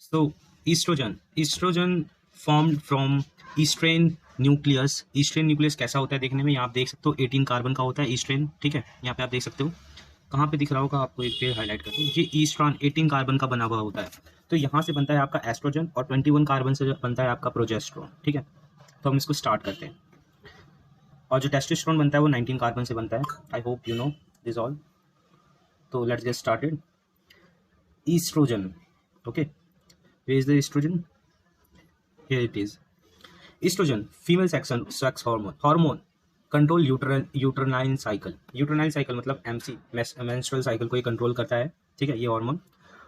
So estrogen formed from estrine nucleus. Estrane nucleus कैसा होता है देखने में, यहाँ आप देख सकते हो 18 कार्बन का होता है ईस्ट्रेन, ठीक है। यहाँ पे आप देख सकते हो, कहाँ पे दिख रहा होगा आपको, एक पे हाईलाइट कर दूँ, ये ईस्ट्रॉन 18 कार्बन का बना हुआ होता है। तो यहाँ से बनता है आपका एस्ट्रोजन और 21 कार्बन से बनता है आपका प्रोजेस्टेरोन, ठीक है। तो हम इसको स्टार्ट करते हैं। और जो टेस्टोस्टेरोन बनता है वो 19 कार्बन से बनता है। I hope you know this all. तो let's get started. Estrogen, okay, where is the estrogen, here it is. Estrogen, female sex hormone. Hormone control uterine cycle. Uterine cycle मतलब एमसी, मेंस्ट्रुअल साइकिल को ये control करता है, ठीक है, ये hormone.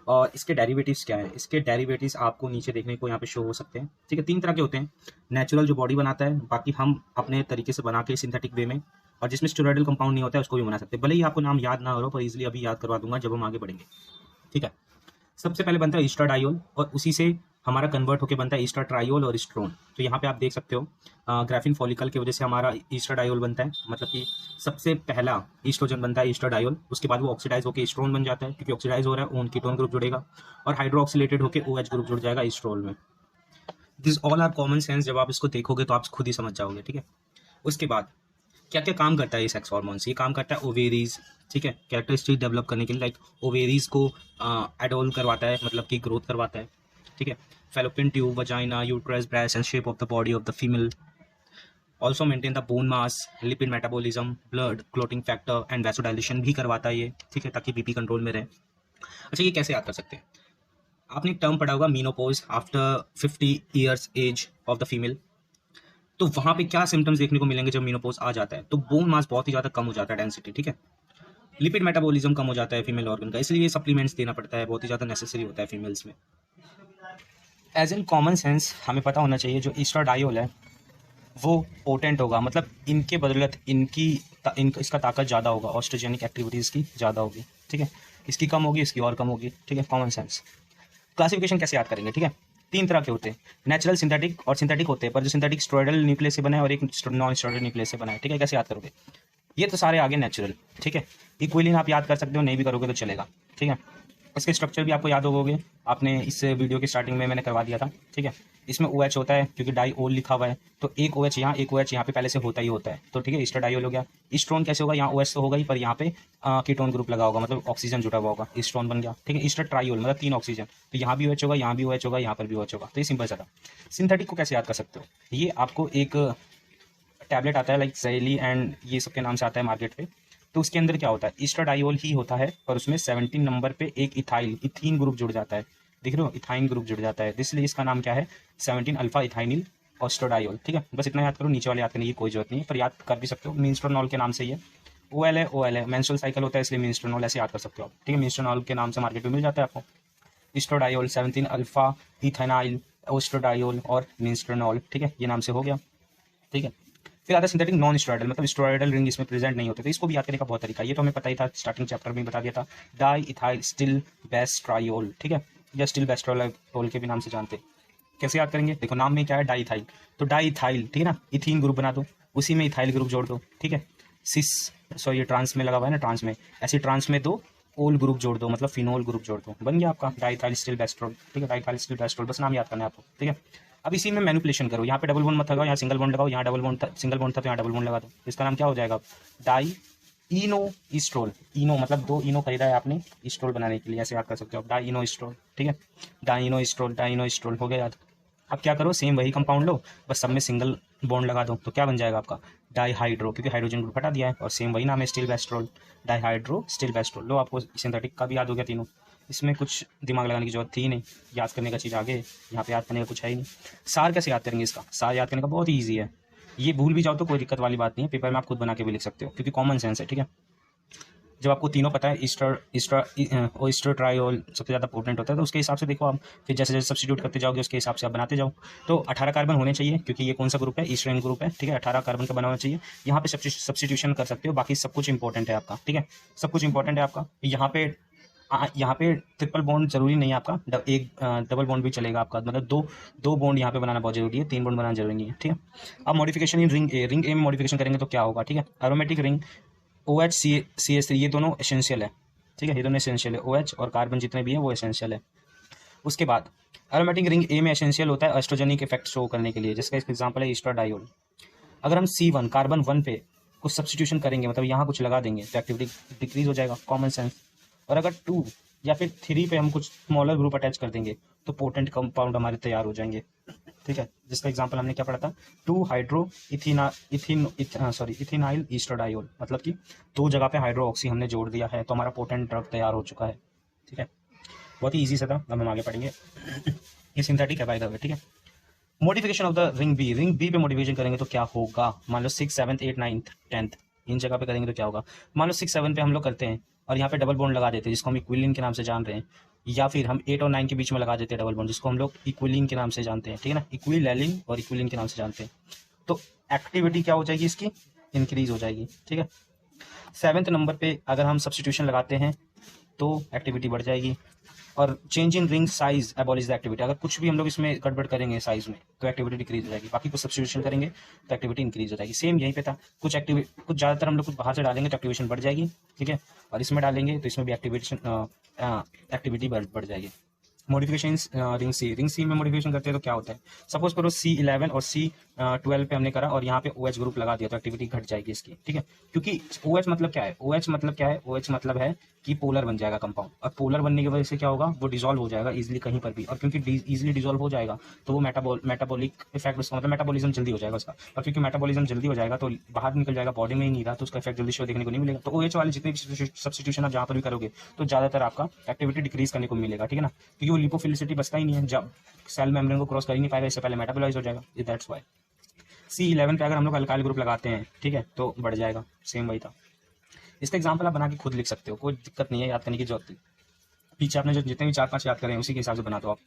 और इसके डेरिवेटिव्स क्या है, इसके डेरिवेटिव्स आपको नीचे देखने को यहाँ पे शो हो सकते हैं, ठीक है। 3 तरह के होते हैं, नेचुरल जो बॉडी बनाता है, बाकी हम अपने तरीके से बना के सिंथेटिक वे में, और जिसमें स्टेरॉइडल कंपाउंड नहीं होता है उसको भी बना सकते हैं। भले ही आपको नाम याद ना हो रहा पर इजिली अभी याद करवा दूंगा जब हम आगे बढ़ेंगे, ठीक है। सबसे पहले बनता है ईस्ट्राडायोल और उसी से हमारा कन्वर्ट होकर बनता है ईस्ट्राट्रायोल और ईस्ट्रोन। तो यहाँ पे आप देख सकते हो ग्राफिन फॉलिकल की वजह से हमारा ईस्ट्राडायोल बनता है, मतलब कि सबसे पहला ईस्ट्रोजन बनता है ईस्ट्राडायोल, उसके बाद वो ऑक्सीडाइज होकर ईस्ट्रोन बन जाता है, क्योंकि ऑक्सीडाइज हो रहा है ओन कीटोन ग्रुप जुड़ेगा और हाइड्रोक्सिलेटेड होकर OH ग्रुप जुड़ जाएगा ईस्ट्रोल में। This all are common sense, जब आप इसको देखोगे तो आप खुद ही समझ जाओगे, ठीक है। उसके बाद क्या क्या काम करता है ये सेक्स हार्मोन्स, ये काम करता है ओवेरीज, ठीक है, कैरेक्टरिस्टिक डेवलप करने के लिए, लाइक ओवेरीज को एडोल करवाता है, मतलब कि ग्रोथ करवाता है, ठीक है। Fallopian tube, vagina, uterus, breast and shape of the body of the female. Also maintain the bone mass, lipid metabolism, blood clotting factor and vasodilation भी करवाता है ये, ठीक है, ताकि बीपी कंट्रोल में रहे। अच्छा, ये कैसे याद कर सकते हैं, आपने एक टर्म पढ़ा होगा menopause, after 50 years age of the female. तो वहां पे क्या सिम्टम्स देखने को मिलेंगे जब मीनोपॉज आ जाता है, तो बोन मास बहुत ही ज्यादा कम हो जाता है, डेंसिटी, ठीक है। लिपिड मेटाबॉलिज्म कम हो जाता है फीमेल ऑर्गन का, इसलिए सप्लीमेंट्स देना पड़ता है, बहुत ही ज़्यादा नेसेसरी होता है फीमेल्स में। एज इन कॉमन सेंस हमें पता होना चाहिए जो ईस्ट्राडायोल है वो पोटेंट होगा, मतलब इनके बदौलत इसका ताकत ज़्यादा होगा, ऑस्ट्रोजेनिक एक्टिविटीज़ की ज़्यादा होगी, ठीक है। इसकी कम होगी, इसकी और कम होगी, ठीक है, कॉमन सेंस। क्लासिफिकेशन कैसे याद करेंगे, ठीक है। 3 तरह के होते हैं, नेचुरल, सिंथेटिक और सिंथेटिक होते हैं, पर जो सिंथेटिक स्टेरॉइडल न्यूक्लियस से बना है और एक नॉन स्टेरॉइडल न्यूक्लियस से बना है, ठीक है। कैसे याद करोगे, ये तो सारे आगे नेचुरल, ठीक है। इक्विलिन आप याद कर सकते हो, नहीं भी करोगे तो चलेगा, ठीक है। इसके स्ट्रक्चर भी आपको याद होगे, आपने इस वीडियो के स्टार्टिंग में मैंने करवा दिया था, ठीक है। इसमें OH होता है क्योंकि डाई ओल लिखा हुआ है, तो एक OH यहाँ, एक OH यहाँ पे पहले से होता ही होता है, तो ठीक है, ईस्ट्राडायोल हो गया। ईस्ट्रोन कैसे होगा, यहाँ OH तो होगा ही, पर यहाँ पे कीटोन ग्रुप लगा होगा, मतलब ऑक्सीजन जुड़ा हुआ होगा, ईस्ट्रोन बन गया, ठीक है। ईस्ट्राट्रायोल मतलब 3 ऑक्सीजन, तो यहाँ भी OH होगा, यहाँ भी OH होगा, यहाँ पर भी OH होगा, तो ये सिंपल सा था। सिंथेटिक को कैसे याद कर सकते हो, ये आपको एक टैबलेट आता है लाइक ज़ैली एंड ये सबके नाम से आता है मार्केट पे, तो उसके अंदर क्या होता है, ईस्ट्राडायोल ही होता है, और उसमें 17 नंबर पे एक इथीन ग्रुप जुड़ जाता है, दिख रहे हो, इथाइन ग्रुप जुड़ जाता है, इसलिए इसका नाम क्या है, 17 अल्फा इथाइनिल ऑस्ट्राडायोल, ठीक है। बस इतना याद करो, नीचे वाले याद करने की कोई जरूरत नहीं है, पर याद कर भी सकते हो, मिन्स्ट्रोनॉल के नाम से ये OL है, मेंस्ट्रुअल साइकिल होता है इसलिए मिन्स्ट्रोनॉल, ऐसे याद कर सकते हो आप, ठीक है। मिन्स्ट्रोनॉल के नाम से मार्केट में मिल जाता है आपको। ईस्ट्राडायोल, 17 अल्फा इथाइनाइल ऑस्ट्राडायोल और मिन्स्ट्रोनॉल, ठीक है, ये नाम से हो गया, ठीक है। फिर आता है सिंथेटिक नॉन स्टेरॉइडल, मतलब स्टेरॉइडल रिंग इसमें प्रेजेंट नहीं होते, तो इसको भी याद करने का बहुत तरीका, ये तो हमें पता ही था, स्टार्टिंग चैप्टर में बता दिया था, डाई इथाइल स्टिल बेस्ट्रायोल, ठीक है, या स्टिल बेस्ट्रायोल के भी नाम से जानते हैं। कैसे याद करेंगे, देखो नाम में क्या है, डाई इथाइल, तो डाई इथाइल, ठीक है ना, इथीन ग्रुप बना दो, उसी में इथाइल ग्रुप जोड़ दो, ठीक है। ये ट्रांस में लगा हुआ है ना, ट्रांस में, ऐसे ट्रांस में दो ओल ग्रुप जोड़ दो, मतलब फिनोल ग्रुप जोड़ दो, बन गया आपका डाइथाइल स्टिल बेस्ट्रोल, ठीक है, डाइथाइल स्टिल बेस्ट्रोल, बस नाम याद करना है आपको, ठीक है। अब इसी में मैनिपुलेशन करो, यहाँ पे डबल बॉन्ड मत लगाओ, यहाँ सिंगल बॉन्ड लगाओ, यहाँ सिंगल बॉन्ड था तो यहाँ डबल बॉन्ड लगा दो, इसका नाम क्या हो जाएगा, डाई इनो ईस्ट्रोल। इनो मतलब 2 इनो खरीदा है आपने ईस्ट्रोल बनाने के लिए, ऐसे याद कर सकते हो आप, डाई इनो ईस्ट्रोल, ठीक है, डाई इनो ईस्ट्रोल हो गया याद। अब क्या करो, सेम वही कंपाउंड लो, बस सब में सिंगल बॉन्ड लगा दो, तो क्या बन जाएगा आपका, डाईहाइड्रो, क्योंकि हाइड्रोजन ग्रुप हटा दिया है, और सेम वही नाम है, स्टिल बेस्ट्रोल, डाईहाइड्रो स्टिल बेस्ट्रोल। लो, आपको सिंथेटिक का भी याद हो गया तीनों, इसमें कुछ दिमाग लगाने की जरूरत थी नहीं, याद करने का चीज़ आगे, यहाँ पे याद करने का कुछ है ही नहीं। सार कैसे याद करेंगे, इसका सार याद करने का बहुत ही ईजी है, ये भूल भी जाओ तो कोई दिक्कत वाली बात नहीं है, पेपर में आप खुद बना के भी लिख सकते हो, क्योंकि कॉमन सेंस है, ठीक है। जब आपको तीनों पता है, ईस्ट्राट्रायोल सबसे ज़्यादा पोटेंट होता है, तो उसके हिसाब से देखो आप, फिर जैसे जैसे सब्स्टिट्यूट करते जाओगे उसके हिसाब से आप बनाते जाओ। तो 18 कार्बन होने चाहिए, क्योंकि ये कौन सा ग्रुप है, ईस्ट्रेन ग्रुप है, ठीक है, 18 कार्बन का बना होना चाहिए। यहाँ पे सब्स्टिट्यूशन कर सकते हो, बाकी सब कुछ इंपॉर्टेंट है आपका, ठीक है, सब कुछ इंपॉर्टेंट है आपका। यहाँ पे ट्रिपल बॉन्ड जरूरी नहीं है आपका, एक डबल बॉन्ड भी चलेगा आपका, मतलब दो बॉन्ड यहाँ पे बनाना बहुत जरूरी है, 3 बॉन्ड बनाना जरूरी नहीं है, ठीक है। अब मॉडिफिकेशन इन रिंग ए में मॉडिफिकेशन करेंगे तो क्या होगा, ठीक है, एरोमेटिक रिंग OH CH3 ये दोनों एसेंशियल है, ठीक है, ये दोनों एसेंशियल है, OH और कार्बन जितने भी हैं वो एसेंशियल है। उसके बाद एरोमेटिक रिंग ए में एसेंशियल होता है एस्ट्रोजेनिक इफेक्ट शो करने के लिए, जिसका एक एग्जांपल है एस्ट्राडायोल। अगर हम C1 कार्बन 1 पे कुछ सब्स्टिट्यूशन करेंगे, मतलब यहाँ कुछ लगा देंगे, तो एक्टिविटी डिक्रीज हो जाएगा, कॉमन सेंस। और अगर 2 या फिर 3 पे हम कुछ स्मॉलर ग्रुप अटैच कर देंगे तो पोटेंट कंपाउंड हमारे तैयार हो जाएंगे, ठीक है। जिसका एग्जांपल हमने क्या पढ़ा था, 2 हाइड्रो इथिनाइल ईस्ट्राडायोल, मतलब कि 2 जगह पे हाइड्रो ऑक्सी हमने जोड़ दिया है तो हमारा पोटेंट ड्रग तैयार हो चुका है, ठीक है। बहुत ही ईजी सा था, अब हम आगे पढ़ेंगे। ये सिंथेटिक है बाय द वे, ठीक है। Modification of the ring B पे मॉडिफिकेशन करेंगे तो क्या होगा, मान लो 6, 7, 8, 9, 10 इन जगह पे करेंगे तो क्या होगा। मान लो 6, 7 पे हम लोग करते हैं और यहाँ पे डबल बॉन्ड लगा देते हैं जिसको हम इक्विलिन के नाम से जान रहे हैं, या फिर हम 8 और 9 के बीच में लगा देते हैं डबल बॉन्ड जिसको हम लोग इक्विलिन के नाम से जानते हैं, ठीक है ना, इक्विलैलिन और इक्विलिन के नाम से जानते हैं। तो एक्टिविटी क्या हो जाएगी इसकी, इंक्रीज हो जाएगी, ठीक है। 7वें नंबर पे अगर हम सब्स्टिट्यूशन लगाते हैं तो एक्टिविटी बढ़ जाएगी। और change in ring size abolish the activity, अगर कुछ भी हम लोग इसमें गड़बड़ करेंगे साइज में तो एक्टिविटी डिक्रीज हो जाएगी, बाकी कुछ सब्स्टिट्यूशन करेंगे तो एक्टिविटी इंक्रीज हो जाएगी। सेम यहीं पे था, कुछ ज़्यादातर हम लोग कुछ बाहर से डालेंगे तो एक्टिवेशन बढ़ जाएगी, ठीक है, और इसमें डालेंगे तो इसमें भी एक्टिविटी बढ़ जाएगी। मॉडिफिकेशन रिंग सी में मॉडिफिकेशन करते हैं तो क्या होता है, सपोज करो C11 और C12 पे हमने करा और यहाँ पे OH ग्रुप लगा दिया तो एक्टिविटी घट जाएगी इसकी, ठीक है। क्योंकि OH मतलब क्या है, OH मतलब क्या है, OH मतलब है कि पोलर बन जाएगा कंपाउंड, और पोलर बनने की वजह से क्या होगा, वो डिसॉल्व हो जाएगा इजीली कहीं पर भी, और क्योंकि इजीली डिसॉल्व हो जाएगा तो वो मेटाबॉलिक इफेक्ट उसका मतलब मेटाबॉलिज्म जल्दी हो जाएगा उसका, और क्योंकि मेटाबॉलिज्म जल्दी हो जाएगा तो बाहर निकल जाएगा, बॉडी में ही नहीं रहा तो उसका इफेक्ट जल्दी शो देखने को नहीं मिलेगा। तो OH वाले जितने भी सब्स्टिट्यूशन आप जहाँ पर भी करोगे तो ज़्यादातर आपका एक्टिविटी डिक्रीज करने को मिलेगा, ठीक है ना, क्योंकि वो लिपोफिलिसिटी बचता ही नहीं है, जब सेल मेम्ब्रेन को क्रॉस कर ही नहीं पाएगा, इससे पहले मेटाबोलाइज हो जाएगा, दैट्स व्हाई। C11 पे अगर हम लोग अल्काइल ग्रुप लगाते हैं, ठीक है, तो बढ़ जाएगा, सेम वही था। इसका एग्जांपल आप बना के खुद लिख सकते हो, कोई दिक्कत नहीं है, याद करने की जरूरत नहीं। पीछे आपने जो जितने भी 4-5 याद करें उसी के हिसाब से बना दो आप।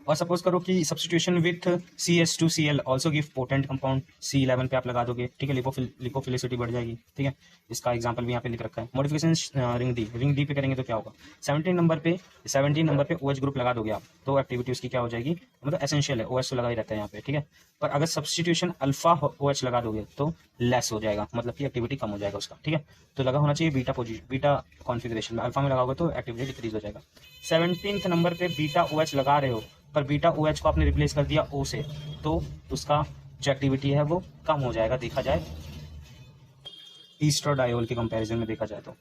और सपोज करो कि substitution with CH2Cl also give potent compound, C11 पे आप लगा दोगे, ठीक है, लिपोफिलिसिटी बढ़ जाएगी, ठीक है। इसका एग्जांपल भी यहाँ पे लिख रखा है। मॉडिफिकेशन रिंग डी पे करेंगे तो क्या होगा, 17 नंबर पे OH ग्रुप लगा दोगे आप तो एक्टिविटी उसकी क्या हो जाएगी, मतलब एसेंशियल है, OH तो लगा ही रहता है यहाँ पे, ठीक है। पर अगर सब्स्टिट्यूशन अल्फा OH लगा दोगे तो लेस हो जाएगा, मतलब कि एक्टिविटी कम हो जाएगा उसका, ठीक है। तो लगा होना चाहिए बीटा कॉन्फिगरेशन में, अल्फा में लगाओगे तो एक्टिविटी डिक्रीज हो जाएगा। 17 नंबर पे बीटा OH लगा रहे हो पर बीटा OH को आपने रिप्लेस कर दिया O से, तो उसका जो एक्टिविटी है वो कम हो जाएगा, देखा जाए ईस्ट्राडायोल के कंपैरिजन में देखा जाए तो।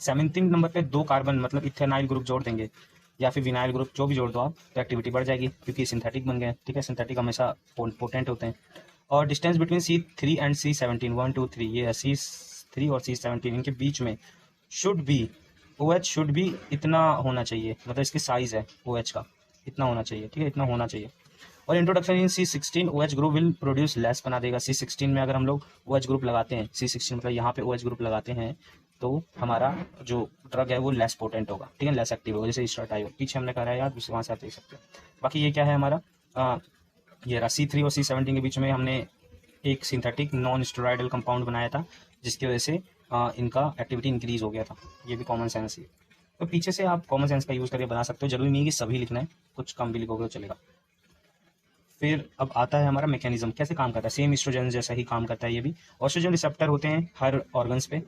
17 नंबर पे 2 कार्बन मतलब इथेनाइल ग्रुप जोड़ देंगे या फिर विनाइल ग्रुप जो भी जोड़ दो आप तो एक्टिविटी बढ़ जाएगी क्योंकि सिंथेटिक बन गए, ठीक है, सिंथेटिक हमेशा पोटेंट होते हैं। और distance between C3 and C17 1 2 3 ये C3 और C17 इनके बीच में शुड बी OH शुड भी इतना होना चाहिए, मतलब इसकी साइज है OH का इतना होना चाहिए, ठीक है, इतना होना चाहिए। और introduction in C16 OH group will produce less बना देगा। C16 में अगर हम लोग OH ग्रुप लगाते हैं, C16 मतलब यहाँ पे OH ग्रुप लगाते हैं तो हमारा जो ड्रग है वो लेस पोटेंट होगा, ठीक है, लेस एक्टिव होगा, जैसे स्टार्टाइल पीछे हमने करा है यार, वहाँ से आप देख सकते हैं। बाकी ये क्या है हमारा ये रहा C3 और C17 के बीच में हमने एक सिंथेटिक नॉन स्टेरॉइडल कंपाउंड बनाया था जिसकी वजह से इनका एक्टिविटी इंक्रीज हो गया था, ये भी कॉमन सेंस है। तो पीछे से आप कॉमन सेंस का यूज़ करके बना सकते हो, जरूरी नहीं है कि सभी लिखना है, कुछ कम भी लिखोगे तो चलेगा। फिर अब आता है हमारा मैकेनिज्म, कैसे काम करता है, सेम एस्ट्रोजन जैसा ही काम करता है ये भी। एस्ट्रोजन रिसेप्टर होते हैं हर ऑर्गन्स पे,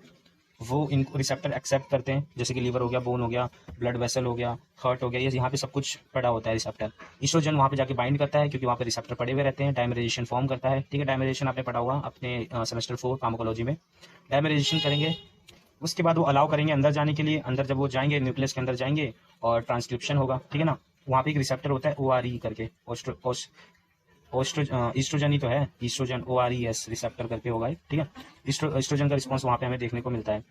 वो इनको रिसेप्टर एक्सेप्ट करते हैं, जैसे कि लीवर हो गया, बोन हो गया, ब्लड वेसल हो गया, हार्ट हो गया, ये यहाँ पे सब कुछ पड़ा होता है रिसेप्टर। एस्ट्रोजन वहाँ पे जाके बाइंड करता है क्योंकि वहाँ पे रिसेप्टर पड़े हुए रहते हैं, डायमराइजेशन फॉर्म करता है, ठीक है, डायमराइजेशन आपने पढ़ा होगा अपने सेमेस्टर 4 फार्माकोलॉजी में। डायमराइजेशन करेंगे, उसके बाद वो अलाउ करेंगे अंदर जाने के लिए, अंदर जब वो जाएंगे न्यूक्लियस के अंदर जाएंगे और ट्रांसक्रिप्शन होगा, ठीक है ना। वहाँ पे एक रिसेप्टर होता है ORE करके, ईस्ट्रोजन ही तो है, ईस्ट्रोजन ORES रिसेप्टर करके होगा, ठीक है। ईस्ट्रोजन का रिस्पांस वहाँ पे हमें देखने को मिलता है।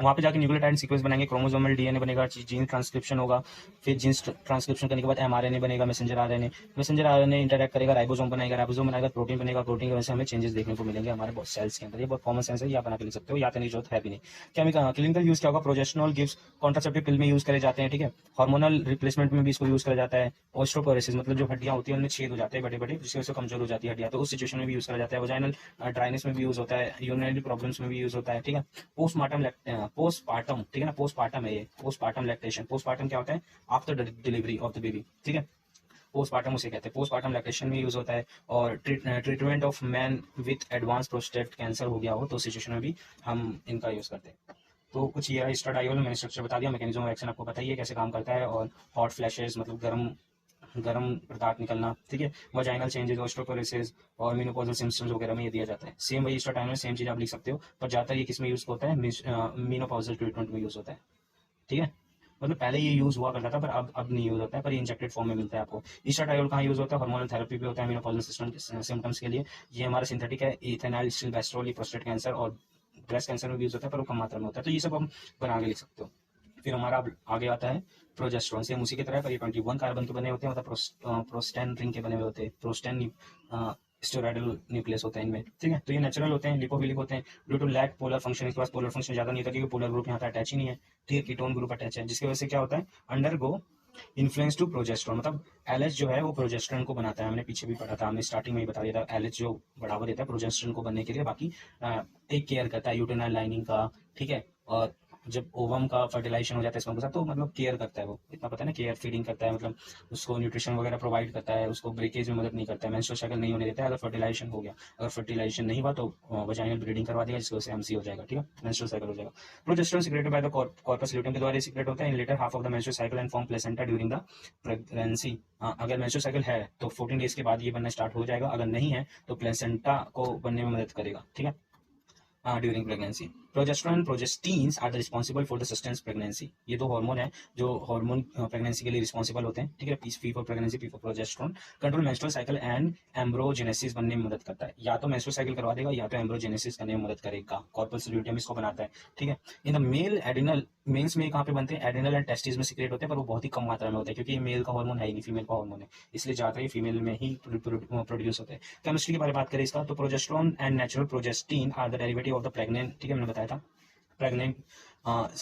वहाँ पे जाके न्यूक्लियोटाइड सीक्वेंस बनेंगे, क्रोमोसोमल DNA बनेगा, जीन ट्रांसक्रिप्शन होगा, फिर जीन ट्रांसक्रिप्शन करने के बाद mRNA बनेगा, मैसेंजर RNA इंटरैक्ट करेगा, राइबोसोम बनाएगा, प्रोटीन बनेगा, प्रोटीन की वजह से हमें चेंजेस देखने को मिलेंगे हमारे सेल्स के अंदर। ये बहुत कॉमन सेंस है, ये आप बना के लिख सकते हो, याद करने की जरूरत है भी नहीं। क्लिनिकल यूज क्या होगा, प्रोजेस्टेरोल गिव्स कॉन्ट्रासेप्टिव पिल में यूज करे जाते हैं, ठीक है। हार्मोनल रिप्लेसमेंट में भी इसको यूज करा जाता है। ऑस्टियोपोरोसिस मतलब जो हड्डियां होती है उनमें छेद हो जाते हैं बड़े बड़े, जिसकी वजह से कमजोर हो जाती है हड्डियां, तो उस सिचुएशन में भी यूज करा जाता है। वजाइनल ड्राइनेस में भी यूज होता है, यूरिनरी प्रॉब्लम्स में भी यूज होता है, ठीक है। पोस्टमार्टम, ठीक है ना, पोस्टमार्टम है ये, पोस्टमार्टम लैक्टेशन। पोस्टमार्टम क्या होता है, after delivery of the baby, ठीक है, पोस्टमार्टम उसे कहते हैं। पोस्टमार्टम लैक्टेशन में यूज होता है। और treatment of man with advance prostate cancer हो गया हो तो सिचुएशन में भी हम इनका यूज करते हैं। तो कुछ ये स्ट्राडायोल मैंने स्ट्रक्चर बता दिया, मैकेनिज्म ऑफ एक्शन आपको बताइए कैसे काम करता है। और हॉट फ्लैशेस मतलब गर्म गर्म पदार्थ निकलना, ठीक है, वजाइनल चेंजेस, ऑस्टियोपोरोसिस और मेनोपॉजल सिम्पटम्स वगैरह में ये दिया जाता है। सेम वही स्टार्टाइम में सेम चीज आप लिख सकते हो, पर ज्यादातर ये किस में यूज होता है, मेनोपॉजल ट्रीटमेंट में यूज होता है, ठीक है। मतलब पहले ये यूज हुआ करता था पर अब नहीं यूज होता है, पर ये इंजेक्टेड फॉर्म में मिलता है आपको। ईस्टाटायोल कहाँ यूज होता है, हार्मोनल थेरेपी पे होता है मेनोपॉजल सिम्टम्स के लिए। ये हमारा सिंथेटिक है, इथेनॉल सिल्वेस्ट्रोल, प्रोस्टेट कैंसर और ब्रेस्ट कैंसर में भी यूज होता है, पर वो कम मात्रा में होता है। तो ये सब हम बना के लिख सकते हो। फिर हमारा अब आगे आता है प्रोजेस्टेरोन, सेम उसी की तरह, पर ये 21 कार्बन के बने होते हैं, मतलब प्रोस्टेन रिंग के बने हुए होते हैं, प्रोस्टेन स्टेरॉयडल न्यूक्लियस होता है इनमें, ठीक है। तो ये नेचुरल होते हैं, लिपोफिलिक होते हैं, due to lack polar function. इसके पास पोलर फंक्शन ज्यादा नहीं होता क्योंकि पोलर ग्रुप यहाँ पे अटैच ही नहीं है, ठीक है, कीटोन ग्रुप अटैच है, जिसकी वजह से क्या होता है, अंडरगो इन्फ्लुएंस टू प्रोजेस्टेरोन, मतलब एलएच जो है वो प्रोजेस्टेरोन को बनाता है। हमने पीछे भी पढ़ा था, हमने स्टार्टिंग में ही बता दिया था, एलएच जो बढ़ावा देता है प्रोजेस्टेरोन को बनने के लिए, बाकी टेक केयर करता है यूटेनाइल लाइनिंग का, ठीक है। और जब ओवम का फर्टिलाइजेशन हो जाता है स्पर्म के साथ, तो मतलब केयर करता है वो, इतना पता है ना, केयर फीडिंग करता है, मतलब उसको न्यूट्रिशन वगैरह प्रोवाइड करता है, उसको ब्रेकेज में मदद नहीं करता है, मेंस्ट्रुअल साइकिल नहीं होने देता है। अगर फर्टिलाइजेशन हो गया, अगर फर्टिलाइजेशन नहीं हुआ तो वजाइनल ब्रीडिंग करवा देगा, जिसकी वजह से एमसी हो जाएगा, ठीक है, मेंस्ट्रुअल साइकिल हो जाएगा। Progesterone secreted by the corpus luteum के द्वारा सीक्रेट होता है in later half of the menstrual cycle and form placenta during the pregnancy. अगर मेंस्ट्रुअल साइकिल है तो 14 डेज के बाद ये बनना स्टार्ट हो जाएगा, अगर नहीं है तो प्लेसेंटा को बनने में मदद करेगा, ठीक है, during pregnancy. Progesterone and progestins are the responsible for the sustenance pregnancy. ये दो हार्मोन है जो हार्मोन प्रेगनेंसी के लिए रिस्पॉन्सिबल होते हैं, ठीक है। P for pregnancy, P for progesterone. Control menstrual cycle and embryogenesis बनने में मदद करता है, या तो मेंस्ट्रुअल साइकिल करवा देगा या तो एम्ब्रोजेनेसिस करने में मदद करेगा। कॉर्पस ल्यूटियम इसको बनाता है, ठीक है। In the male adrenal, males में कहाँ पे बनते हैं, एडिनल एंड टेस्टिस में सीक्रेट होते हैं, पर वो बहुत ही कम मात्रा में होते हैं क्योंकि ये मेल का हार्मोन है ही नहीं, फीमेल का हार्मोन है, इसलिए ज्यादातर ये फीमेल में ही प्रोड्यूस होते हैं। केमिस्ट्री के बारे में बात करें इसका, तो progesterone and natural progestin are the derivative of the pregnant, ठीक है, मैंने बताया था। प्रेग्नेंट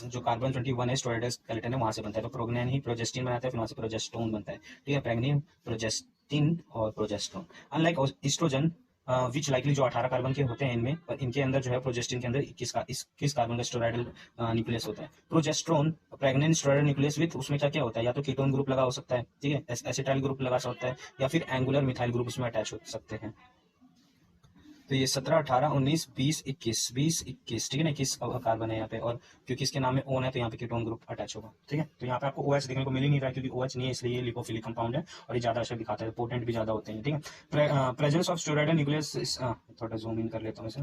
जो कार्बन 21 है, स्टेरॉयड स्केलेटन है, वहां से बनता है, तो प्रोग्नेन ही प्रोजेस्टिन बनाता है, फिर वहां से प्रोजेस्टोन बनता है, ठीक है, प्रेग्निन, प्रोजेस्टिन और प्रोजेस्टोन। अनलाइक ईस्ट्रोजन विच लाइकली जो 18 कार्बन के होते हैं इनमें, पर इनके अंदर जो है प्रोजेस्टिन के अंदर 21 कार्बन का स्टेरॉयडल न्यूक्लियस होता है। Progesterone pregnant steroidal nucleus with, उसमें क्या क्या होता है, या तो कीटोन ग्रुप लगा हो सकता है, ठीक है, एसिटाइल ग्रुप लगा सकता है, या फिर एंगुलर मिथाइल ग्रुप उसमें अटैच हो सकते हैं। तो ये 17, 18, 19, 20, 21, ठीक है ना, 21 कार्बन है यहाँ पे, और क्योंकि इसके नाम में ओन है तो यहाँ पे कीटोन ग्रुप अटैच होगा, ठीक है। तो यहाँ पे आपको OH देखने को मिल ही नहीं रहा है क्योंकि OH नहीं है, इसलिए ये लिपोफिलिक कंपाउंड है और ये ज्यादा असर दिखाता है, पोटेंट भी ज्यादा होते हैं, ठीक है। प्रेजेंस ऑफ स्टेरॉयडल न्यूक्लियस, थोड़ा जूम इन कर लेता हूँ इसे।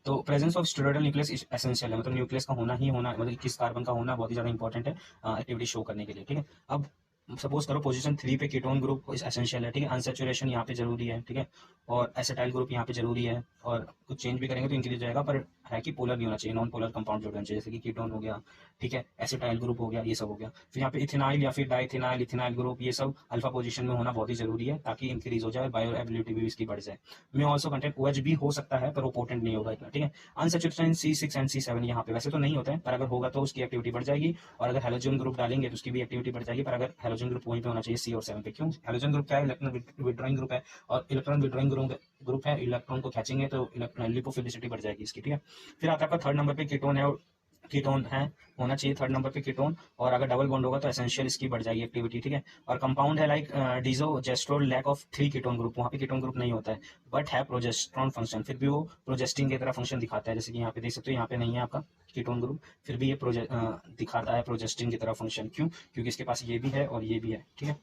तो presence of steroidal nucleus essential है, मतलब न्यूक्लियस का होना ही होना, मतलब 21 कार्बन का होना बहुत ही ज्यादा इंपॉर्टेंट है एक्टिविटी शो करने के लिए, ठीक है। अब सपोज करो पोजीशन 3 पे कीटोन ग्रुप एसेंशियल है, ठीक है, अनसैचुरेशन यहाँ पे जरूरी है, ठीक है, और एसिटाइल ग्रुप यहाँ पे जरूरी है, और कुछ चेंज भी करेंगे तो इंक्रीज जाएगा, पर है कि पोलर नहीं होना चाहिए, नॉन पोलर कंपाउंड होना चाहिए, जैसे कि कीटोन हो गया, ठीक है, एसिटाइल ग्रुप हो गया, ये सब हो गया। फिर यहाँ पे इथेनाइल या फिर डाइथेनाइल, इथेनाइल ग्रुप, ये सब अल्फा पोजीशन में होना बहुत ही जरूरी है ताकि इंक्रीज हो जाए, बायो एबिलिटी भी इसकी बढ़ जाए। में ऑल्सो कंटेंट OH भी हो सकता है पर वो पोटेंट नहीं होगा इतना, ठीक है। अनसैचुरेशन C6 एंड C7 यहाँ पे वैसे तो नहीं होता है, पर अगर होगा तो उसकी एक्टिविटी बढ़ जाएगी, और अगर हेलोजन ग्रुप डालेंगे तो उसकी भी एक्टिविटी बढ़ जाएगी, पर अगर हेलोजन ग्रुप वहीं पे होना चाहिए C और 7 पे। क्यों, हेलोजन ग्रुप क्या है, इलेक्ट्रॉन विड्रॉइंग ग्रुप है, और इलेक्ट्रॉन विड्रॉइंग ग्रुप है, इलेक्ट्रॉन को खींचेंगे तो लिपोफिलिसिटी बढ़ जाएगी इसकी, ठीक है। फिर आता है आपका थर्ड नंबर पे कीटोन है, और कीटोन है होना चाहिए थर्ड नंबर पे कीटोन, और अगर डबल बॉन्ड होगा तो एसेंशियल इसकी बढ़ जाएगी एक्टिविटी, ठीक है। और कंपाउंड है like desogestrel, lack of 3 ketone group, वहाँ पे कीटोन ग्रुप नहीं होता है बट है प्रोजेस्ट्रॉन फंक्शन, फिर भी वो प्रोजेस्टिन की तरह फंक्शन दिखाता है, जैसे कि यहाँ पे देख सकते हो, यहाँ पे नहीं है आपका कीटोन ग्रुप, फिर भी ये दिखाता है प्रोजेस्टिन की तरह फंक्शन। क्यों, क्योंकि इसके पास ये भी है और ये भी है, ठीक है।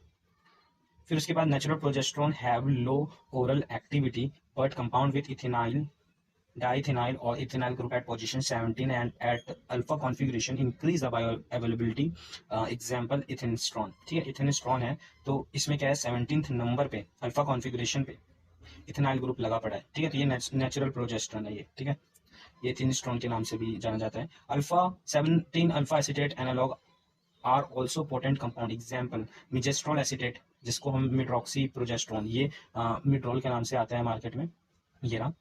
फिर उसके बाद natural progesterone have low oral activity but compound with ethynyl, diethynyl or ethynyl group at position 17 and at alpha configuration increase the bioavailability, example ethinestrone, ठीक है, ethinestrone है तो इसमें क्या है 17th नंबर पे अल्फा कॉन्फ़िगरेशन पे इथेनाइल ग्रुप लगा पड़ा है, ठीक है। तो ये नेचुरल प्रोजेस्टेरोन है ये, ठीक है, ये ethinestrone के नाम से भी जाना जाता है। Alpha 17 alpha acetate analogue are also potent compound, example megestrol acetate, जिसको हम मिड्रॉक्सी प्रोजेस्ट्रोन, ये मिड्रोल के नाम से आता है मार्केट में, ये रहा।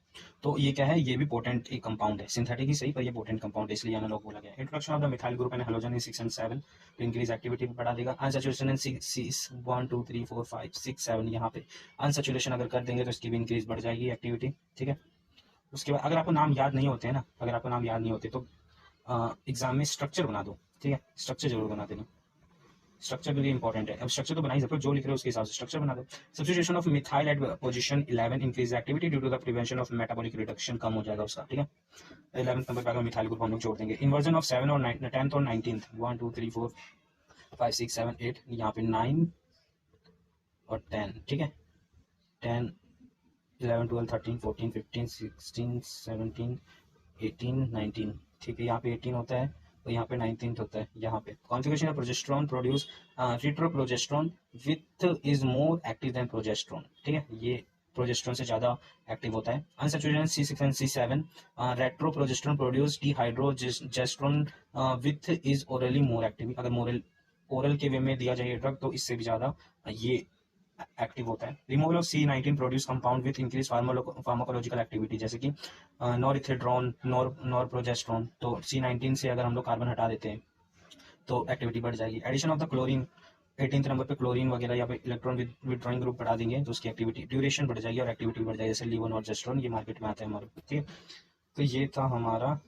तो ये क्या है, ये भी पोटेंट एक कंपाउंड है, सिंथेटिक ही सही पर ये पोटेंट कंपाउंड है, इसलिए एनालॉग बोला गया। Introduction of the methyl group and halogen in 6 and 7 तो इंक्रीज एक्टिविटी बढ़ा देगा। अनसैचुरेशन इन 1 2 3 4 5 6 7 यहाँ पे अनसैचुरेशन अगर कर देंगे तो इसकी भी इंक्रीज बढ़ जाएगी एक्टिविटी, ठीक है। उसके बाद अगर आपको नाम याद नहीं होते हैं ना, अगर आपको नाम याद नहीं होते तो एग्जाम में स्ट्रक्चर बना दो, ठीक है, स्ट्रक्चर जरूर बना देना, स्ट्रक्चर के लिए इंपॉर्टेंट है। अब स्ट्रक्चर तो बना ही सकते हो, जो लिख रहे हो उसके हिसाब से स्ट्रक्चर बना दो। Substitution of methyl at position 11 increase activity due to the prevention of metabolic reduction, कम हो जाएगा उसका, ठीक है। 11 नंबर पे अगर मिथाइल ग्रुप हम लोग जोड़ देंगे। इन्वर्जन ऑफ 7 और 10th और 19th 1 2 3 4 5 6 7 8 यहाँ पे 9 और 10, ठीक है। 10, 11, 12, 13, 14, 15, 16, 17, 18, 19, ठीक है। यहाँ पे 18 होता है और यहाँ पे 19 होता है। यहाँ पे configuration of progesterone produce retroprogesterone with is more active than progesterone, ठीक है। ये प्रोजेस्टेरॉन से ज़्यादा एक्टिव होता है। Unsaturated C6 and C7 retroprogesterone produce dehydrogesterone with is orally more active. अगर ओरल के वे में दिया जाए ड्रग तो इससे भी ज़्यादा ये एक्टिव होता है। Removal of C19 produce compound with increase pharmacological activity, जैसे कि नॉरिथेड्रॉन, नॉरप्रोजेस्ट्रॉन। तो C19 से अगर हम लोग कार्बन हटा देते हैं तो एक्टिविटी बढ़ जाएगी। Addition of the chlorine 18th number पे क्लोरीन वगैरह या पे इलेक्ट्रॉन विड्रॉइंग ग्रुप बढ़ा देंगे तो उसकी एक्टिविटी ड्यूरेशन बढ़ जाएगी और एक्टिविटी बढ़ जाएगी। जैसे लीवोनॉर्जेस्ट्रॉन, ये मार्केट में आता है हमारे, ठीक है। तो ये था हमारा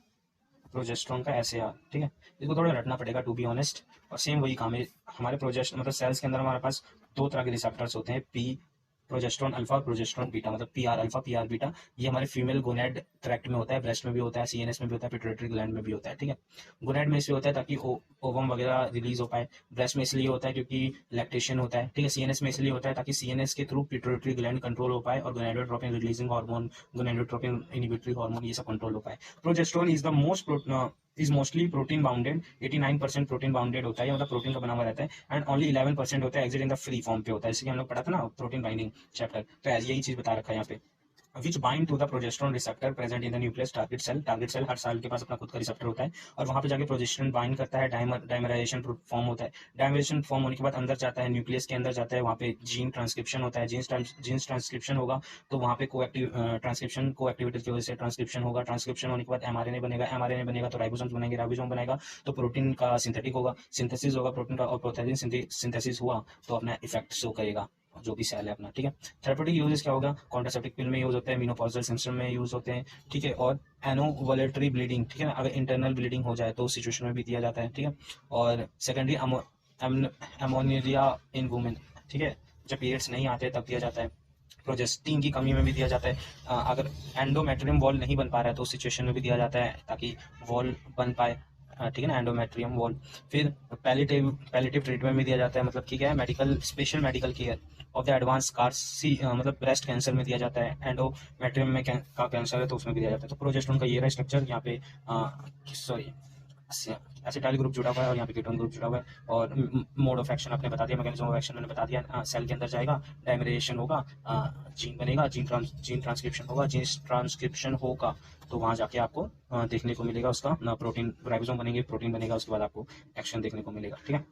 प्रोजेस्ट्रॉन का SAR, ठीक है। इसको थोड़ा रटना पड़ेगा टू बी ऑनेस्ट। और सेम वही काम है हमारे प्रोजेस्ट मतलब सेल्स के अंदर हमारे पास दो तरह के रिसेप्टर्स होते हैं, पी प्रोजेस्ट्रॉन अल्फा और प्रोजेस्ट्रॉन बीटा, मतलब PR अल्फा PR बीटा। ये हमारे फीमेल गोनेड ट्रैक्ट में होता है, ब्रेस्ट में भी होता है, CNS में भी होता है, पिट्यूटरी ग्लैंड में भी होता है, ठीक है। गोनेड में इसलिए होता है ताकि ओवम वगैरह रिलीज हो पाए। ब्रेस्ट में इसलिए होता है क्योंकि लैक्टेशन होता है, ठीक है। CNS में इसलिए होता है ताकि CNS के थ्रू पिट्यूटरी ग्लैंड कंट्रोल हो पाए और gonadotropin releasing hormone, gonadotropin inhibitory hormone, ये सब कंट्रोल हो पाए। Progesterone is mostly protein bounded, 89% protein bounded होता है, मतलब प्रोटीन का बना हुआ रहता है। एंड ओनली 11% होता है exit in the free form पे होता है, जैसे कि हम लोग पढ़ा था ना प्रोटीन बाइंडिंग चैप्टर। तो यही चीज बता रखा है यहाँ पे, which bind to the progesterone receptor present in the nucleus target cell. Target cell हर सेल के पास अपना खुद का रिसेप्टर होता है और वहां पे जाके प्रोजेस्टेरोन बाइंड करता है, डाइमराइजेशन फॉर्म होता है। डाइमराइजेशन फॉर्म होने के बाद अंदर जाता है, न्यूक्लियस के अंदर जाता है, वहाँ पे जीन ट्रांसक्रिप्शन होता है। जीन ट्रांसक्रिप्शन होगा तो वहाँ पे ट्रांसक्रिप्शन को एक्टिविटी की वजह से ट्रांसक्रिप्शन होगा। ट्रांसक्रिप्शन होने के बाद एमआरएनए बनेगा, एमआरएनए बनेगा तो राइबोसोम्स बनेंगे, राइबोसोम बनेगा तो प्रोटीन का सिंथेटिक होगा, सिंथेसिस होगा प्रोटीन का, और प्रोथेजिन सिंथेसिस हुआ तो अपना इफेक्ट शो करेगा जो भी सेल है अपना, ठीक है। थेरेप्यूटिक यूजेस क्या होगा, कॉन्ट्रासेप्टिव पिल में यूज होते हैं, मेनोपॉजल सिम्पटम में यूज होते हैं, ठीक है। और एनोवलेटरी ब्लीडिंग, ठीक है ना, अगर इंटरनल ब्लीडिंग हो जाए तो उस सिचुएशन में भी दिया जाता है, ठीक है। और सेकेंडरी अमोनिया इन वुमेन, ठीक है, जब पीरियड्स नहीं आते तब दिया जाता है। प्रोजेस्टिन की कमी में भी दिया जाता है। अगर एंडोमेट्रियम वॉल नहीं बन पा रहा है तो उस सिचुएशन में भी दिया जाता है ताकि वॉल बन पाए, ठीक है ना, एंडोमेट्रियम वॉल। फिर पैलिटिव ट्रीटमेंट में दिया जाता है, मतलब ठीक है, special medical care of the advance Carsey, मतलब ब्रेस्ट कैंसर में दिया जाता है। एंडोमेट्रियम में का कैंसर है तो उसमें भी दिया जाता है। तो प्रोजेस्टेरोन का ये रहा स्ट्रक्चर, यहाँ पे सॉरी एसिटाइल ग्रुप जुड़ा हुआ है और यहाँ पे कीटोन ग्रुप जुड़ा हुआ है। और मोड ऑफ एक्शन आपने बता दिया, मैकेनिज्म ऑफ एक्शन मैंने बता दिया। सेल के अंदर जाएगा, डाइमरेशन होगा, जीन बनेगा, जीन ट्रांसक्रिप्शन होगा, जीन ट्रांसक्रिप्शन होगा तो वहाँ जाके आपको देखने को मिलेगा उसका प्रोटीन, राइबोसोम बनेंगे, प्रोटीन बनेगा, उसके बाद आपको एक्शन देखने को मिलेगा, ठीक है।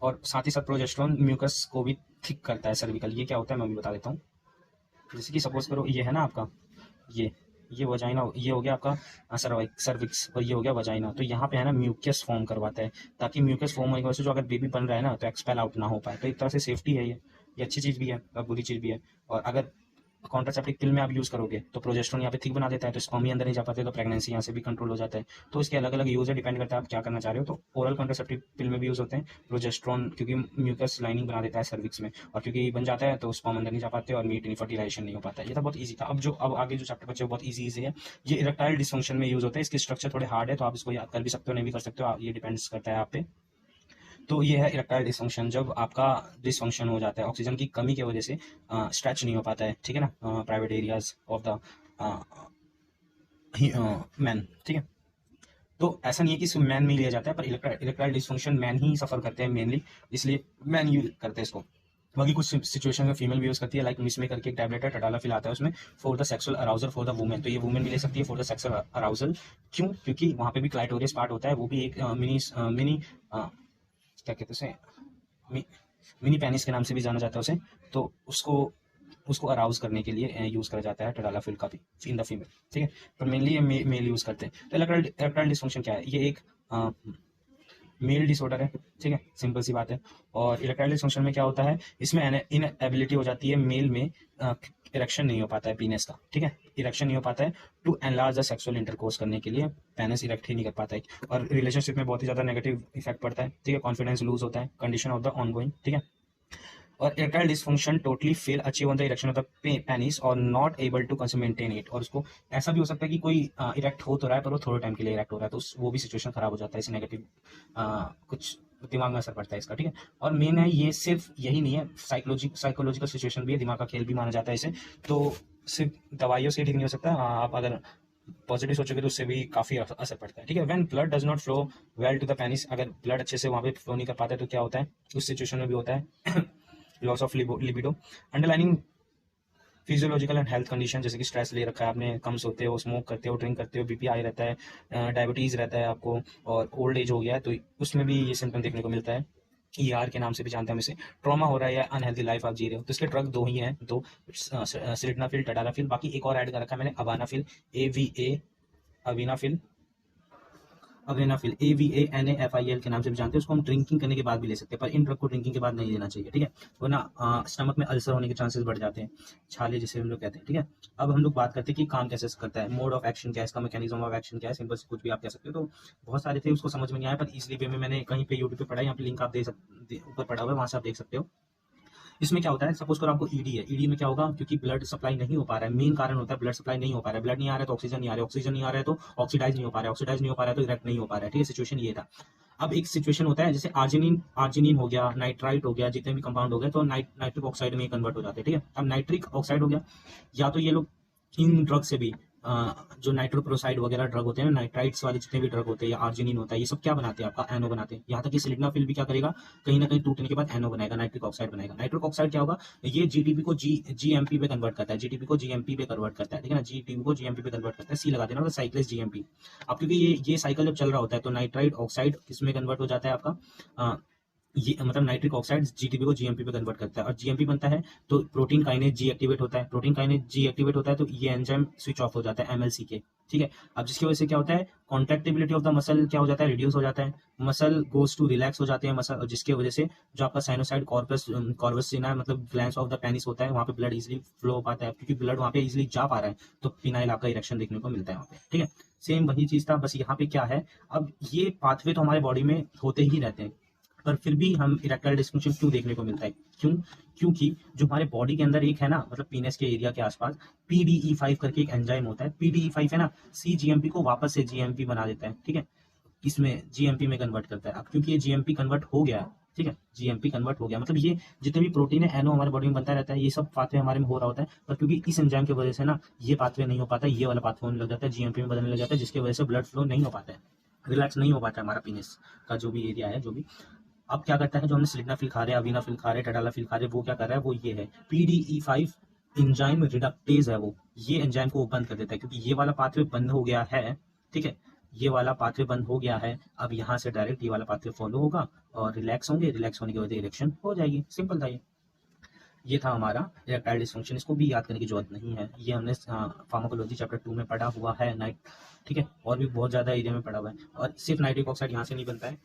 और साथ ही साथ प्रोजेस्टेरोन म्यूकस को भी थिक करता है सर्विकल। ये क्या होता है मैं भी बता देता हूँ। जैसे कि सपोज करो ये है ना आपका, ये वजाइना, ये हो गया आपका सर्विक्स और ये हो गया वजाइना। तो यहाँ पे है ना म्यूकस फॉर्म करवाता है ताकि म्यूकस फॉर्म होने की वजह से जो अगर बेबी बन रहा है ना तो एक्सपेल आउट ना हो पाए। तो एक तरह से सेफ्टी है ये अच्छी चीज़ भी है और बुरी चीज़ भी है। और अगर कॉन्ट्रासेप्टिव पिल में आप यूज़ करोगे तो प्रोजेस्टेरोन यहाँ पे थिक बना देता है तो स्पर्म ही अंदर नहीं जा पाते तो प्रेगनेंसी यहाँ से भी कंट्रोल हो जाता है। तो इसके अलग अलग यूज़ है, डिपेंड करता है आप क्या करना चाह रहे हो। तो ओरल कॉन्ट्रासेप्टिव पिल में भी यूज़ होते हैं प्रोजेस्टेरोन, क्योंकि म्यूकस लाइनिंग बना देता है सर्विक्स में, और क्योंकि बन जाता है तो स्पर्म अंदर नहीं जा पाते और मीट फर्टिलाइजेशन नहीं हो पाता। ये था बहुत ईजी था। अब आगे जो चैप्टर बचे वो बहुत ईजी है। ये इरेक्टाइल डिसफंक्शन में यूज़ होता है। इसके स्ट्रक्चर थोड़े हार्ड है तो आप इसको याद कर भी सकते हो, नहीं भी कर सकते हो, ये डिपेंड्स करता है आप पे। तो ये है इरेक्टाइल डिसफंक्शन, जब आपका डिसफंक्शन हो जाता है ऑक्सीजन की कमी की वजह से, स्ट्रेच नहीं हो पाता है, ठीक है ना, private areas of the man, ठीक है। तो ऐसा नहीं है कि मैन में लिया जाता है, पर इरेक्टाइल डिसफंक्शन मैन ही सफर करते हैं मेनली, इसलिए मैन यूज करते हैं इसको। बाकी कुछ सिचुएशन में फीमेल भी यूज करती है, लाइक मिस में करके एक टैबलेट है, टडालाफिल आता है उसमें, for the sexual arousal for the women. तो ये वुमेन भी ले सकती है फॉर द सेक्सुअल अराउजल। क्यों? क्योंकि वहाँ पे भी क्लाइटोरियस पार्ट होता है, वो भी एक मिनी क्या कहते हैं उसे, मिनी पेनिस के नाम से भी जाना जाता है उसे। तो उसको अराउज करने के लिए यूज करा जाता है टडालाफिल का भी इन द फीमेल, ठीक है। पर मेनली ये मेल यूज करते हैं। तो इरेक्टाइल डिसफंक्शन क्या है? ये एक मेल डिसऑर्डर है, ठीक है, सिंपल सी बात है। और इरेक्टाइल डिसफंक्शन में क्या होता है, इसमें इनएबिलिटी हो जाती है मेल में, इरेक्शन नहीं हो पाता है पीनेस का, ठीक है, इरेक्शन नहीं हो पाता है to enlarge the sexual intercourse करने के लिए, पेनिस इरेक्ट ही नहीं कर पाता है। और रिलेशनशिप में बहुत ही ज्यादा नेगेटिव इफेक्ट पड़ता है, ठीक है, कॉन्फिडेंस लूज होता है, कंडीशन ऑफ द ऑनगोइंग, ठीक है। और erectile dysfunction totally fail achieve on the erection of the penis और not able to maintain it. और उसको ऐसा भी हो सकता है कि कोई इरेक्ट हो तो रहा है पर वो थोड़े टाइम के लिए इरेक्ट हो रहा है, तो वो भी सिचुएशन खराब हो जाता है। इसे नेगेटिव कुछ दिमाग में असर पड़ता है इसका, ठीक है। और मेन है ये सिर्फ यही नहीं है, साइकोलॉजिकल सिचुएशन भी है, दिमाग का खेल भी माना जाता है इसे। तो सिर्फ दवाइयों से ठीक नहीं हो सकता, हाँ, आप अगर पॉजिटिव सोचोगे तो उससे भी काफी असर पड़ता है, ठीक है। When blood does not flow well to the penis, अगर ब्लड अच्छे से वहां पे फ्लो नहीं कर पाता है तो क्या होता है उस सिचुएशन में भी होता है loss of libido. Underlining physiological and health condition, जैसे कि स्ट्रेस ले रखा है आपने, कम सोते हो, स्मोक करते हो, ड्रिंक करते हो, बीपी हाई रहता है, डायबिटीज रहता है आपको, और ओल्ड एज हो गया है तो उसमें भी ये सिम्टम देखने को मिलता है। ईआर के नाम से भी जानते हैं हम इसे। ट्रॉमा हो रहा है या अनहेल्दी लाइफ आप जी रहे हो तो इसके ड्रग दो ही हैं, दो, सिलिडनाफिल, टडालाफिल, बाकी एक और ऐड कर रखा है मैंने, अवानाफिल, AVA, अविनाफिल, अवेनाफिल, AVANAFIL के नाम से भी जानते हैं। उसको हम ड्रिंकिंग करने के बाद भी ले सकते हैं, पर इन ड्रग को ड्रिंकिंग के बाद नहीं लेना चाहिए, ठीक है, वरना स्टमक में अल्सर होने के चांसेस बढ़ जाते हैं, छाले जिसे हम लोग कहते हैं, ठीक है। अब हम लोग बात करते हैं कि काम कैसे करता है, मोड ऑफ एक्शन क्या है, इसका मैकेनिज्म ऑफ एक्शन क्या है, सिंपल से कुछ भी आप कह सकते हो। तो बहुत सारे थे, उसको समझ में नहीं आया, पर इजिली वे में मैंने कहीं पे यूट्यूब पे पढ़ा है, यहाँ पे लिंक आप दे सकते, ऊपर पढ़ा हुआ है, वहां से आप देख सकते हो। इसमें क्या होता है, सपोज करो आपको ईडी है, ईडी में क्या होगा, क्योंकि ब्लड सप्लाई नहीं हो पा रहा है, मेन कारण होता है ब्लड सप्लाई नहीं हो पा रहा है, ब्लड नहीं आ रहा है तो ऑक्सीजन नहीं आ रहा है, ऑक्सीजन नहीं आ रहा है तो ऑक्सीडाइज नहीं हो पा रहा है, ऑक्सीडाइज नहीं हो पा रहा है तो इरेक्ट नहीं हो पा रहा है, ठीक है, सिचुएशन ये था। अब एक सिचुएशन होता है जैसे आर्जिनिन, आर्जिनिन हो गया, नाइट्राइट हो गया, जितने भी कंपाउंड हो गए तो नाइट्रिक ऑक्साइड में कन्वर्ट हो जाते हैं, ठीक है। अब नाइट्रिक ऑक्साइड हो गया, या तो ये लोग इन ड्रग से भी जो नाइट्रोप्रोसाइड वगैरह ड्रग होते हैं, नाइट्राइट्स वाले जितने भी ड्रग होते हैं या आर्जिनिन होता है, ये सब क्या बनाते हैं, आपका एनो बनाते हैं। यहाँ तक कि सिलिडनाफिल भी क्या करेगा, कहीं ना कहीं टूटने के बाद एनो बनाएगा, नाइट्रिक ऑक्साइड बनाएगा। नाइट्रिक ऑक्साइड क्या होगा, ये जीटीपी को जीएमपी पे कन्वर्ट करता है, जीटीपी को जीएमपी पे कन्वर्ट करता है, ठीक है ना, जीटीपी को जीएमपी पे कन्वर्ट करता है, सी लगा देना, मतलब साइक्लेस जीएमपी। अब क्योंकि ये साइकिल जब चल रहा होता है तो नाइट्राइट ऑक्साइड किसमें कन्वर्ट हो जाता है आपका, ये मतलब नाइट्रिक ऑक्साइड जीटीपी को जीएमपी पे कन्वर्ट करता है, और जीएमपी बनता है तो प्रोटीन काइनेज जी एक्टिवेट होता है, प्रोटीन काइनेज जी एक्टिवेट होता है तो ये एंजाइम स्विच ऑफ हो जाता है एमएलसी के, ठीक है। अब जिसकी वजह से क्या होता है, कॉन्ट्रैक्टिबिलिटी ऑफ द मसल क्या हो जाता है, रिड्यूस हो जाता है, मसल गोज टू रिलैक्स हो जाते हैं मसल, और जिसकी वजह से जो आपका साइनोसाइड कॉर्पस कॉर्वसिना मतलब ग्लैंड्स ऑफ द पेनिस होता है, वहाँ पे ब्लड इजिली फ्लो हो पाता है, क्योंकि ब्लड वहाँ पे इजिली जा पा रहा है तो फिनाइल आपका इरेक्शन देखने को मिलता है वहाँ पे, ठीक है। सेम वही चीज था, बस यहाँ पे क्या है, अब ये पाथवे तो हमारे बॉडी में होते ही रहते हैं, पर फिर भी हम इरेक्टाइल डिस्फंक्शन क्यों देखने को मिलता है, क्यों, क्योंकि जो हमारे बॉडी के अंदर एक है ना, मतलब पीनस के एरिया के आसपास PDE5 करके एक एंजाइम होता है, PDE5 है ना, CGMP को वापस से GMP बना देता है, ठीक है, इसमें GMP में कन्वर्ट करता है। अब क्योंकि ये GMP कन्वर्ट हो गया, ठीक है, GMP कन्वर्ट हो गया, मतलब ये जितने भी प्रोटीन है एनो हमारे बॉडी में बनता रहता है, ये सब पाथवे हमारे में हो रहा होता है, पर क्योंकि इस एंजाइम की वजह से ना ये पाथवे नहीं हो पाता, ये वाला पाथवे होने लग जाता है, GMP में बदलने लग जाता है, जिसकी वजह से ब्लड फ्लो नहीं हो पाता है, रिलैक्स नहीं हो पाता है हमारा पीनस का जो भी एरिया है, जो भी। अब क्या करता है, जो हमने सिलिडनाफिल खा रहे हैं, अविनाफिल खा रहे हैं, टडालाफिल खा रहे हैं, वो क्या कर रहा है, वो ये है PDE5 एंजाइम रिडक्टेज है, वो ये एंजाइम को बंद कर देता है, क्योंकि ये वाला पाथवे बंद हो गया है, ठीक है, ये वाला पाथवे बंद हो गया है। अब यहाँ से डायरेक्ट ये वाला पाथवे फॉलो होगा और रिलैक्स होंगे, रिलैक्स होने की वजह से इरेक्शन हो जाएगी, सिंपल था ये था हमारा इरेक्टाइल डिस्फंक्शन। इसको भी याद करने की जरूरत नहीं है, ये हमने फार्माकोलॉजी चैप्टर 2 में पढ़ा हुआ है, नाइट, ठीक है, और भी बहुत ज्यादा एरिया में पढ़ा हुआ है। और सिर्फ नाइट्रिक ऑक्साइड यहाँ से नहीं बनता है,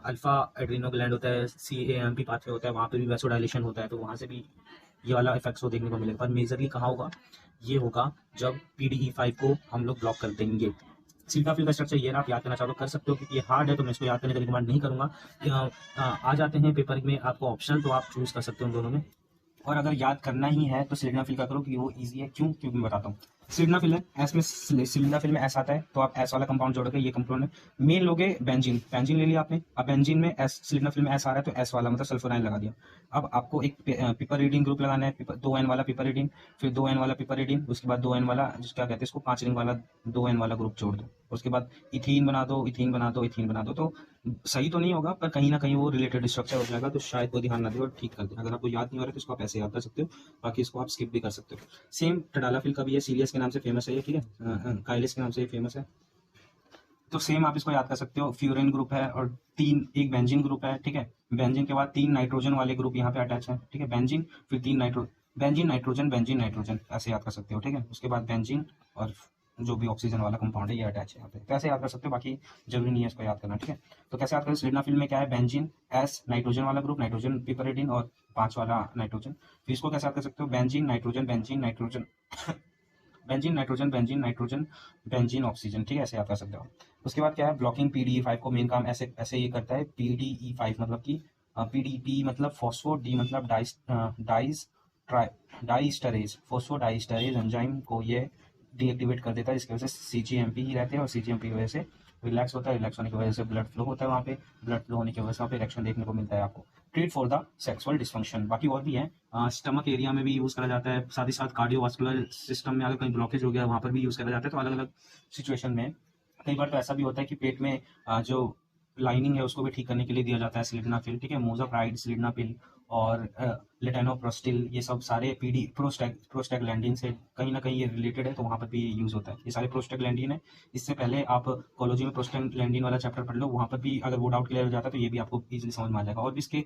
अल्फा एड्रीनोग्लैंड होता है, CAMP पाथवे होता है, वहाँ पे भी वैसोडाइलेशन होता है, तो वहाँ से भी ये वाला इफेक्ट्स को देखने को मिलेगा, पर मेजरली कहाँ होगा, ये होगा जब PDE5 को हम लोग ब्लॉक कर देंगे। सिलिडनाफिल का स्ट्रक्चर ये आप याद करना चाहो तो कर सकते हो, क्योंकि ये हार्ड है तो मैं इसको याद करने का रिकमेंड नहीं करूंगा। आ जाते हैं पेपर में आपको ऑप्शनल, तो आप चूज कर सकते हो उन दोनों में, और अगर याद करना ही है तो सिलिडनाफिल का करो, कि वो इजी है, क्यों, क्योंकि मैं बताता हूँ। सिलिडनाफिल है, एस में सिलिडनाफिल में एस आता है तो आप एस वाला कंपाउंड जोड़ोगे, ये कंपाउंड है, मेन लोगे बेंजीन, बेंजीन ले लिया आपने, अब बेंजीन में एस, सिलिडनाफिल में एस आ रहा है तो एस वाला मतलब सल्फोनाइल लगा दिया। अब आपको एक पिपरिडीन ग्रुप लगाना है, 2N वाला पिपरिडीन, फिर 2N वाला पिपरिडीन, उसके बाद 2N वाला क्या कहते हैं इसको, 5 रिंग वाला 2N वाला ग्रुप जोड़ दो, उसके बाद इथीन बना दो, इथीन बना दो, इथीन बना दो। तो सही तो नहीं होगा, पर कहीं ना कहीं वो रिलेटेड स्ट्रक्चर हो जाएगा, तो शायद वो ध्यान ना दे और ठीक कर दे। अगर आपको याद नहीं हो रहा है तो इसको आप ऐसे याद कर सकते हो, बाकी इसको आप स्किप भी कर सकते हो। सेम टडालाफिल का भी है, सीलियस के नाम से फेमस है ये, ठीक है, काइलिस के नाम से फेमस है, तो सेम आप इसको याद कर सकते हो। फ्यूरिन ग्रुप है और एक बेंजीन ग्रुप है, ठीक है, बेंजीन के बाद 3 नाइट्रोजन वाले ग्रुप यहाँ पे अटैच है, ठीक है, बेंजीन, फिर 3 बेंजीन नाइट्रोजन, बेंजीन नाइट्रोजन, ऐसे याद कर सकते हो, ठीक है। उसके बाद बेंजीन और जो भी ऑक्सीजन वाला कंपाउंड है ये अटैच है यहाँ पे, तो ऐसे याद कर सकते हो, बाकी जरूरी नहीं है इसको याद करना, ठीक है। तो कैसे याद करें, सिलिडनाफिल में क्या है, बेंजीन, एस नाइट्रोजन वाला ग्रुप, नाइट्रोजन पिपरिडीन और 5 वाला नाइट्रोजन, फिर इसको कैसे याद कर सकते हो, benzene nitrogen, benzene nitrogen benzene nitrogen, benzene nitrogen, benzene oxygen, ठीक है, ऐसे याद कर सकते हो। उसके बाद क्या है, ब्लॉकिंग PDE5 को मेन काम ऐसे ऐसे ये करता है, PDE5 मतलब कि PDP मतलब फॉस्फो, डी मतलब डाइस्टरेज, फॉस्फोडाइस्टरेज एंजाइम को ये डीएक्टिवेट कर देता है, जिसकी वजह से CGMP ही रहते हैं, और CGMP की वजह से रिलैक्स होता है, रिलैक्स होने की वजह से ब्लड फ्लो होता है वहाँ पे, ब्लड फ्लो होने की वजह से वहाँ पे इरेक्शन देखने को मिलता है आपको। Treat for the sexual dysfunction, बाकी और भी है, स्टमक एरिया में भी यूज़ करा जाता है, साथ ही साथ कार्डियोवास्कुलर सिस्टम में अगर कहीं ब्लॉकेज हो गया वहाँ पर भी यूज़ करा जाता है। तो अलग अलग सिचुएशन में कई बार तो ऐसा भी होता है कि पेट में जो लाइनिंग है उसको भी ठीक करने के लिए दिया जाता है सिलिडनाफिल, ठीक है, मोज़ाप्राइड, सिलिडनाफिल और लेटेनोप्रोस्टिल, ये सब सारे पीडी प्रोस्टैग्लैंडिन से कहीं ना कहीं ये रिलेटेड है, तो वहाँ पर भी यूज़ होता है। ये सारे प्रोस्टैग्लैंडिन है। इससे पहले आप कॉलोजी में प्रोस्टैग्लैंडिन वाला चैप्टर पढ़ लो, वहाँ पर भी अगर वो डाउट क्लियर हो जाता है तो ये भी आपको इजीली समझ में आ जाएगा। और भी इसके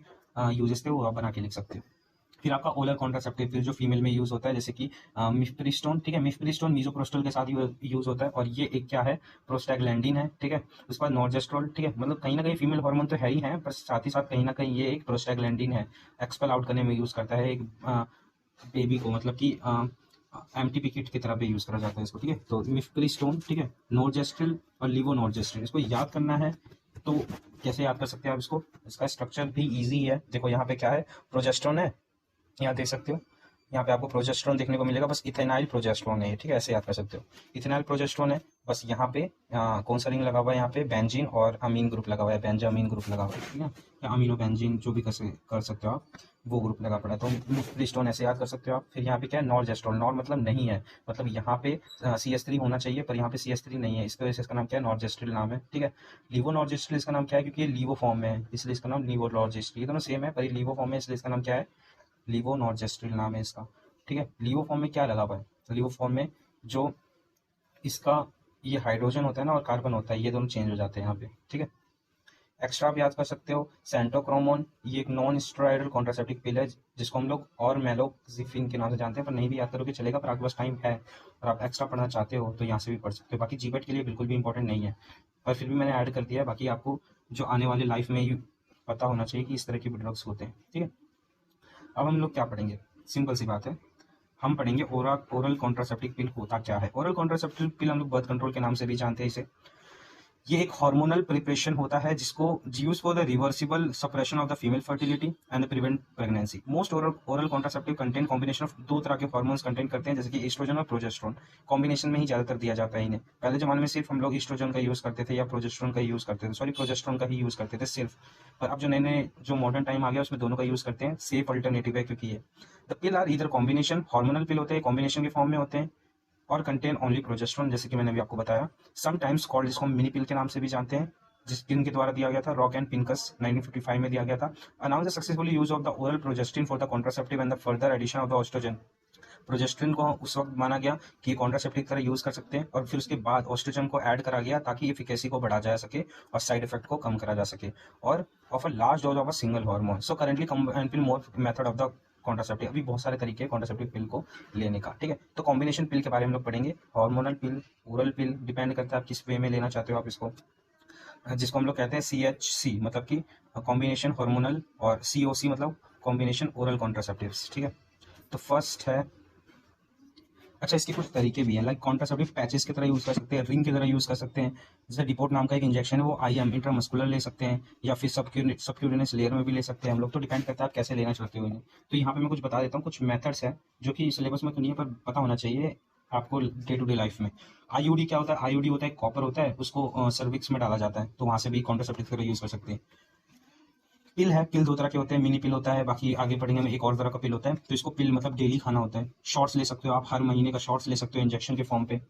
यूजेस थे वो आप बना के लिख सकते हो। फिर आपका ओरल कॉन्ट्रासेप्टिव, फिर जो फीमेल में यूज होता है, जैसे कि मिफ्प्रिस्टोन, ठीक है, मिफ्प्रिस्टोन मीजोप्रोस्टल के साथ यूज होता है, और ये एक क्या है, प्रोस्टैग्लैंडिन है, ठीक है। उसके बाद नॉर्जेस्ट्रोल, ठीक है, मतलब कहीं ना कहीं फीमेल हार्मोन तो है ही है, पर साथ ही साथ कहीं ना कहीं ये एक प्रोस्टैग्लैंडिन है, एक्सपेल आउट करने में यूज करता है एक बेबी को, मतलब कि एमटीपी किट की तरह भी यूज करा जाता है इसको, ठीक है। तो मिफ्प्रिस्टोन, ठीक है, नॉर्जेस्ट्रिल और लिवोनॉर्जेस्ट्रिल, इसको याद करना है तो कैसे याद कर सकते हैं आप इसको, इसका स्ट्रक्चर भी इजी है। देखो यहाँ पे क्या है, प्रोजेस्टेरोन है, यहाँ देख सकते हो, यहाँ पे आपको प्रोजेस्टेरोन देखने को मिलेगा, बस इथेनाइल प्रोजेस्टेरोन है, ठीक है, ऐसे याद कर सकते हो, इथेनाइल प्रोजेस्टेरोन है। बस यहाँ पे कौन सा रिंग लगा हुआ है, यहाँ पे बेंजीन और अमीन ग्रुप लगा हुआ है, बेंजामीन ग्रुप लगा हुआ है, ठीक है, या अमीनो बेंजीन जो भी कर सकते हो आप, वो ग्रुप लगा पड़ा है, तो मिफ्प्रिस्टोन ऐसे याद कर सकते हो आप। फिर यहाँ पे क्या है, नॉर्जेस्ट्रोल, नॉर मतलब नहीं है, मतलब यहाँ पे CH3 होना चाहिए, पर यहाँ पे CH3 नहीं है, इसकी वजह से इसका नाम क्या है, नॉर्जेस्ट्रिल नाम है, ठीक है। लिवोनॉर्जेस्ट्रिल इसका नाम क्या है, क्योंकि ये लीवो फॉर्म में है इसलिए इसका नाम लिवोनॉर्जेस्ट्रिल, ये दोनों सेम है पर ये लीवो फॉर्म में इसलिए इसका नाम क्या है, लिवोनॉर्जेस्ट्रिल नाम है इसका, ठीक है। लीवो फॉर्म में क्या लगा हुआ है, तो लीवो फॉर्म में जो इसका ये हाइड्रोजन होता है ना और कार्बन होता है, ये दोनों चेंज हो जाते हैं यहाँ पे, ठीक है। एक्स्ट्रा आप याद कर सकते हो, सेंटोक्रोमोन, ये एक नॉन स्टेरॉयडल कॉन्ट्रासेप्टिव पिल है जिसको हम लोग और मेलोक्सिफिन के नाम से जानते हैं, पर नहीं भी याद करोगे चलेगा, पर आपके पास टाइम है और आप एक्स्ट्रा पढ़ना चाहते हो तो यहाँ से भी पढ़ सकते हो। बाकी जीपेट के लिए बिल्कुल भी इंपॉर्टेंट नहीं है, पर फिर भी मैंने ऐड कर दिया है, बाकी आपको जो आने वाले लाइफ में पता होना चाहिए कि इस तरह के भी ड्रग्स होते हैं, ठीक है। अब हम लोग क्या पढ़ेंगे, सिंपल सी बात है, हम पढ़ेंगे ओरल कॉन्ट्रासेप्टिव पिल होता क्या है। ओरल कॉन्ट्रासेप्टिव पिल हम लोग बर्थ कंट्रोल के नाम से भी जानते हैं इसे। ये एक हार्मोनल प्रिपरेशन होता है जिसको use for the reversible suppression of the female fertility and prevent pregnancy. Most oral contraceptive content combination of दो तरह के हार्मोन्स कंटेंट करते हैं, जैसे कि एस्ट्रोजन और प्रोजेस्टेरोन, कॉम्बिनेशन में ही ज्यादातर दिया जाता है इन्हें। पहले जमाने में सिर्फ हम लोग एस्ट्रोजन का यूज करते थे या प्रोजेस्टेरोन का यूज करते थे, सॉरी प्रोजेस्टेरोन का ही यूज करते थे सिर्फ, पर अब जो नए नए जो मॉडर्न टाइम आ गया उसमें दोनों का यूज करते हैं, सेफ अल्टरनेटिव है क्योंकि ये द पिल आर इधर कॉम्बिनेशन, हार्मोनल पिल होते हैं, कॉम्बिनेशन के फॉर्म में होते हैं और कंटेन ओनली प्रोजेस्टेरोन, जैसे कि मैंने अभी आपको बताया। समटाइम्स कॉल्ड, जिसको हम मिनी पिल के नाम से भी जानते हैं, जिनके द्वारा दिया गया था, रॉक एंड पिनकस 1955 में दिया गया था। Announce the successful use of the oral progestin for the contraceptive and the further addition of the oestrogen. Progestin को उस वक्त माना गया कि कॉन्ट्रासेप्टिव की तरह यूज कर सकते हैं, और फिर उसके बाद ऑस्ट्रोजन को ऐड करा गया ताकि एफिकेसी को बढ़ाया जा सके और साइड इफेक्ट को कम करा जा सके, और of a large dose of a single hormone. So currently combined pill more method of the contraceptive, अभी बहुत सारे तरीके हैं कॉन्ट्रासेप्टिव पिल को लेने का, ठीक है। तो कॉम्बिनेशन पिल के बारे में हम लोग पढ़ेंगे, हार्मोनल पिल, ओरल पिल, डिपेंड करता है आप किस वे में लेना चाहते हो आप इसको, जिसको हम लोग कहते हैं CHC, मतलब कि कॉम्बिनेशन हार्मोनल, और COC मतलब कॉम्बिनेशन ओरल कॉन्ट्रासेप्टिव्स, ठीक है। तो फर्स्ट है, अच्छा इसके कुछ तरीके भी हैं, लाइक कॉन्ट्रासेप्टिव पैचेस की तरह यूज कर सकते हैं, रिंग की तरह यूज कर सकते हैं, जैसे डिपोट नाम का एक इंजेक्शन है वो IM इंट्रामस्कुलर ले सकते हैं, या फिर सबक्यूटेनियस लेयर में भी ले सकते हैं हम लोग, तो डिपेंड करता है आप कैसे लेना चाहते हो इन्हें। तो यहाँ पे मैं कुछ बता देता हूँ, कुछ मेथड्स हैं जो कि सिलेबस में तो नहीं है पर पता होना चाहिए आपको डे टू डे लाइफ में। IUD क्या होता है, IUD होता है कॉपर होता है, उसको सर्विक्स में डाला जाता है, तो वहाँ से भी कॉन्ट्रासेप्टिव की तरह यूज कर सकते हैं। पिल है, पिल दो तरह के होते हैं, मिनी पिल होता है, बाकी आगे पढ़ेंगे हम, एक और तरह का पिल होता है, तो इसको पिल मतलब डेली खाना होता है। शॉर्ट्स ले सकते हो आप, हर महीने का शॉर्ट्स ले सकते हो इंजेक्शन के फॉर्म पे।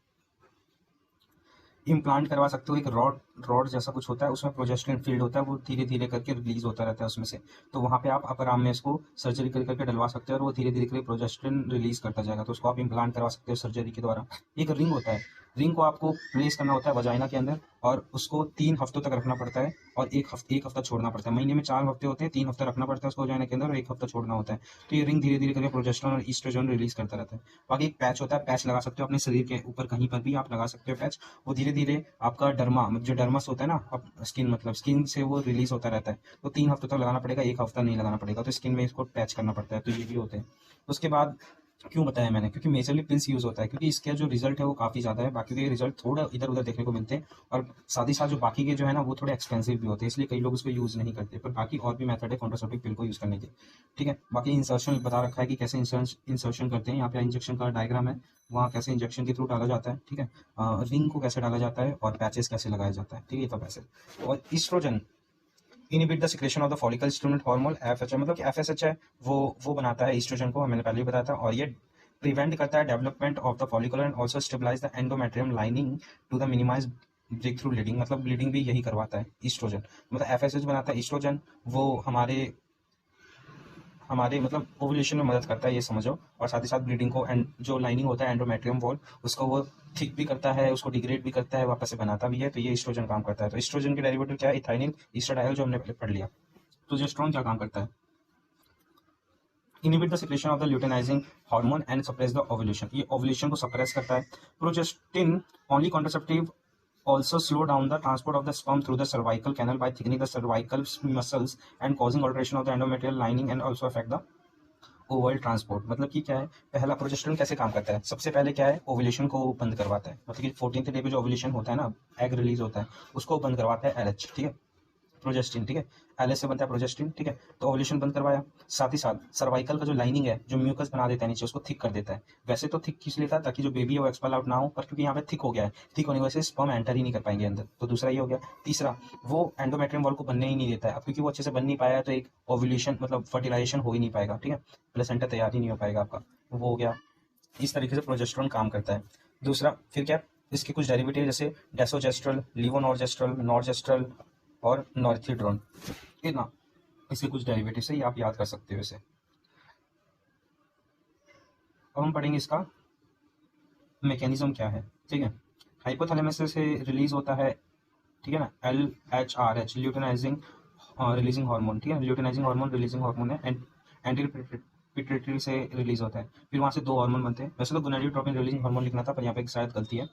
इम्प्लांट करवा सकते हो, एक रॉड रॉड जैसा कुछ होता है, उसमें प्रोजेस्टेरोन फील्ड होता है, वो धीरे धीरे करके रिलीज होता रहता है उसमें से, तो वहाँ पे आप अपर आर्म में इसको सर्जरी करके डलवा सकते हो और वो धीरे धीरे करके प्रोजेस्टेरोन रिलीज करता जाएगा, तो उसको आप इम्प्लांट करवा सकते हो सर्जरी के द्वारा। एक रिंग होता है, रिंग को आपको प्लेस करना होता है वजाइना के अंदर, और उसको 3 हफ्तों तक रखना पड़ता है, और एक हफ्ता छोड़ना पड़ता है। महीने में 4 हफ्ते होते हैं, 3 हफ्ते रखना पड़ता है उसको वजाइना के अंदर, और 1 हफ्ता छोड़ना होता है। तो ये रिंग धीरे धीरे करके प्रोजेस्टेरोन और ईस्ट्रोजन रिलीज करता रहता है। बाकी एक पैच होता है, पैच लगा सकते हो अपने शरीर के ऊपर, कहीं पर भी आप लगा सकते हो पैच, वो धीरे धीरे आपका डर्मा, जो डर्मस होता है ना, स्किन मतलब स्किन से वो रिलीज होता रहता है, तो 3 हफ्तों तक लगाना पड़ेगा, 1 हफ्ता नहीं लगाना पड़ेगा, तो स्किन में इसको पैच करना पड़ता है, तो ये भी होते हैं। उसके बाद क्यों बताया मैंने, क्योंकि मेजरली पिल्स यूज होता है, क्योंकि इसका जो रिजल्ट है वो काफी ज्यादा है, बाकी के रिजल्ट थोड़ा इधर उधर देखने को मिलते हैं, और साथ ही साथ जो बाकी के जो है ना वो थोड़े एक्सपेंसिव भी होते हैं, इसलिए कई लोग इसको यूज नहीं करते, पर बाकी और भी मेथड है कॉन्ट्रासेप्टिव पिल को यूज करने के। ठीक है, बाकी इंसर्शन बता रखा है कि कैसे इंसर्शन करते हैं, यहाँ पे इंजेक्शन का डायग्राम है, वहाँ कैसे इंजेक्शन के थ्रू डाला जाता है। ठीक है, रिंग को कैसे डाला जाता है और पैचेस कैसे लगाया जाता है। ठीक है, ये तो ऐसे। और estrogen inhibit the secretion of the follicle stimulant hormone FSH, मतलब कि एफएसएच है वो बनाता है ईस्ट्रोजन को, मैंने पहले ही बताया था, और ये प्रिवेंट करता है development of the follicular and also stabilize the endometrium lining to the minimize break through bleeding, मतलब ब्लीडिंग भी यही करवाता है ईस्ट्रोजन, मतलब एफएसएच बनाता है ईस्ट्रोजन, वो हमारे हमारे मतलब ओवुलेशन में मदद करता है, ये समझो, और साथ ही साथ ब्लीडिंग को एंड जो लाइनिंग होता है एंडोमेट्रियम वॉल उसको वो थिक भी करता है, उसको डिग्रेड भी करता है, वापस से बनाता भी है, तो ये ईस्ट्रोजन काम करता है। तो ईस्ट्रोजन के डेरिवेटिव क्या है, इथाइनिल ईस्ट्राडायल, जो हमने पहले पढ़ लिया। प्रोजेस्टेरोन क्या काम करता है, inhibit the secretion of the luteinising hormone and suppress the ovulation, ये ओवुलेशन को सप्रेस करता है। Progestin only contraceptive also slow down the transport of the sperm through the cervical canal by thickening the cervical muscles and causing alteration of the endometrial lining and also affect the Oval transport. मतलब कि क्या है, पहला progesterone कैसे काम करता है, सबसे पहले क्या है, ओवुलेशन को बंद करवाता है, मतलब कि 14th डे पे जो ओवुलेशन होता है ना, एग रिलीज होता है, उसको बंद करवाता है एलएच। ठीक है, प्रोजेस्टिन। ठीक है, एलएच से बनता है प्रोजेस्टिन। ठीक है, तो ओवुलेशन बंद करवाया, साथ ही साथ सर्वाइकल का जो लाइनिंग है, जो म्यूकस बना देता है नीचे, उसको थिक कर देता है। वैसे तो थिक खींच लेता है ताकि जो बेबी है वो एक्सपेल आउट ना हो, पर क्योंकि यहाँ पे थिक हो गया है, थिक होने की वजह से स्पर्म एंटर ही नहीं कर पाएंगे अंदर, तो दूसरा ये हो गया। तीसरा, वो एंडोमेट्रियम वॉल को बनने ही नहीं देता है, अब क्योंकि वो अच्छे से बन नहीं पाया है तो एक ओवुलेशन मतलब फर्टिलाइजेशन हो ही नहीं पाएगा। ठीक है, प्लेसेंटा तैयार ही नहीं हो पाएगा आपका, वो हो गया। इस तरीके से प्रोजेस्टेरोन काम करता है। दूसरा फिर क्या, इसके कुछ डेरिवेटिव जैसे डेसोजेस्ट्रल, लिवोनॉर्जेस्ट्रल, नॉर्जेस्ट्रल और नॉर्थिड्रोन, ये ना इसके कुछ डेरिवेटिव से ये आप याद कर सकते हो इसे। अब हम पढ़ेंगे इसका मैकेनिज्म क्या है। ठीक है, हाइपोथैलेमस से रिलीज होता है, ठीक है ना, LHRH ल्यूटेनाइजिंग रिलीजिंग हार्मोन। ठीक है, ल्यूटेनाइजिंग हार्मोन रिलीजिंग हार्मोन है, एंटी पिट्यूटरी से रिलीज होता है, फिर वहाँ से दो हार्मोन बनते हैं, वैसे तो गोनाडोट्रोपिन रिलीजिंग हार्मोन लिखना था पर यहाँ पे एक शायद गलती है।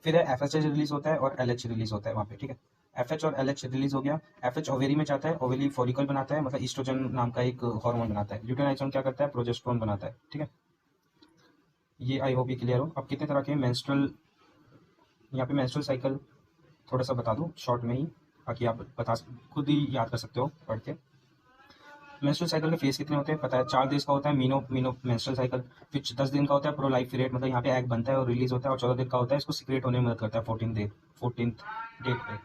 फिर है एफएचएच रिलीज होता है और एलएच रिलीज होता है वहाँ पे। ठीक है, एफएच और एलएच रिलीज हो गया, एफएच ओवेरी में जाता है, ओवेरी फॉलिकल बनाता है, मतलब ईस्ट्रोजन नाम का एक हार्मोन बनाता है, ल्यूटेनाइजन क्या करता है, प्रोजेस्टेरोन बनाता है। ठीक है, ये आई होप ये क्लियर हो। अब कितने तरह के मेंस्ट्रुअल, यहाँ पे मेंस्ट्रुअल साइकिल थोड़ा सा बता दूं शॉर्ट में ही, ताकि आप खुद ही याद कर सकते हो पढ़ के। मेंस्ट्रुअल साइकिल के फेज कितने होते हैं पता है, 4 दिन का होता है मीनो मीनो मेंस्ट्रुअल साइकिल, फिर 10 दिन का होता है प्रोलाइफेरेट, मतलब यहाँ पे एग बनता है और रिलीज होता है, और 14 दिन का होता है इसको सीक्रेट होने में मदद करता है 14th डेट पे।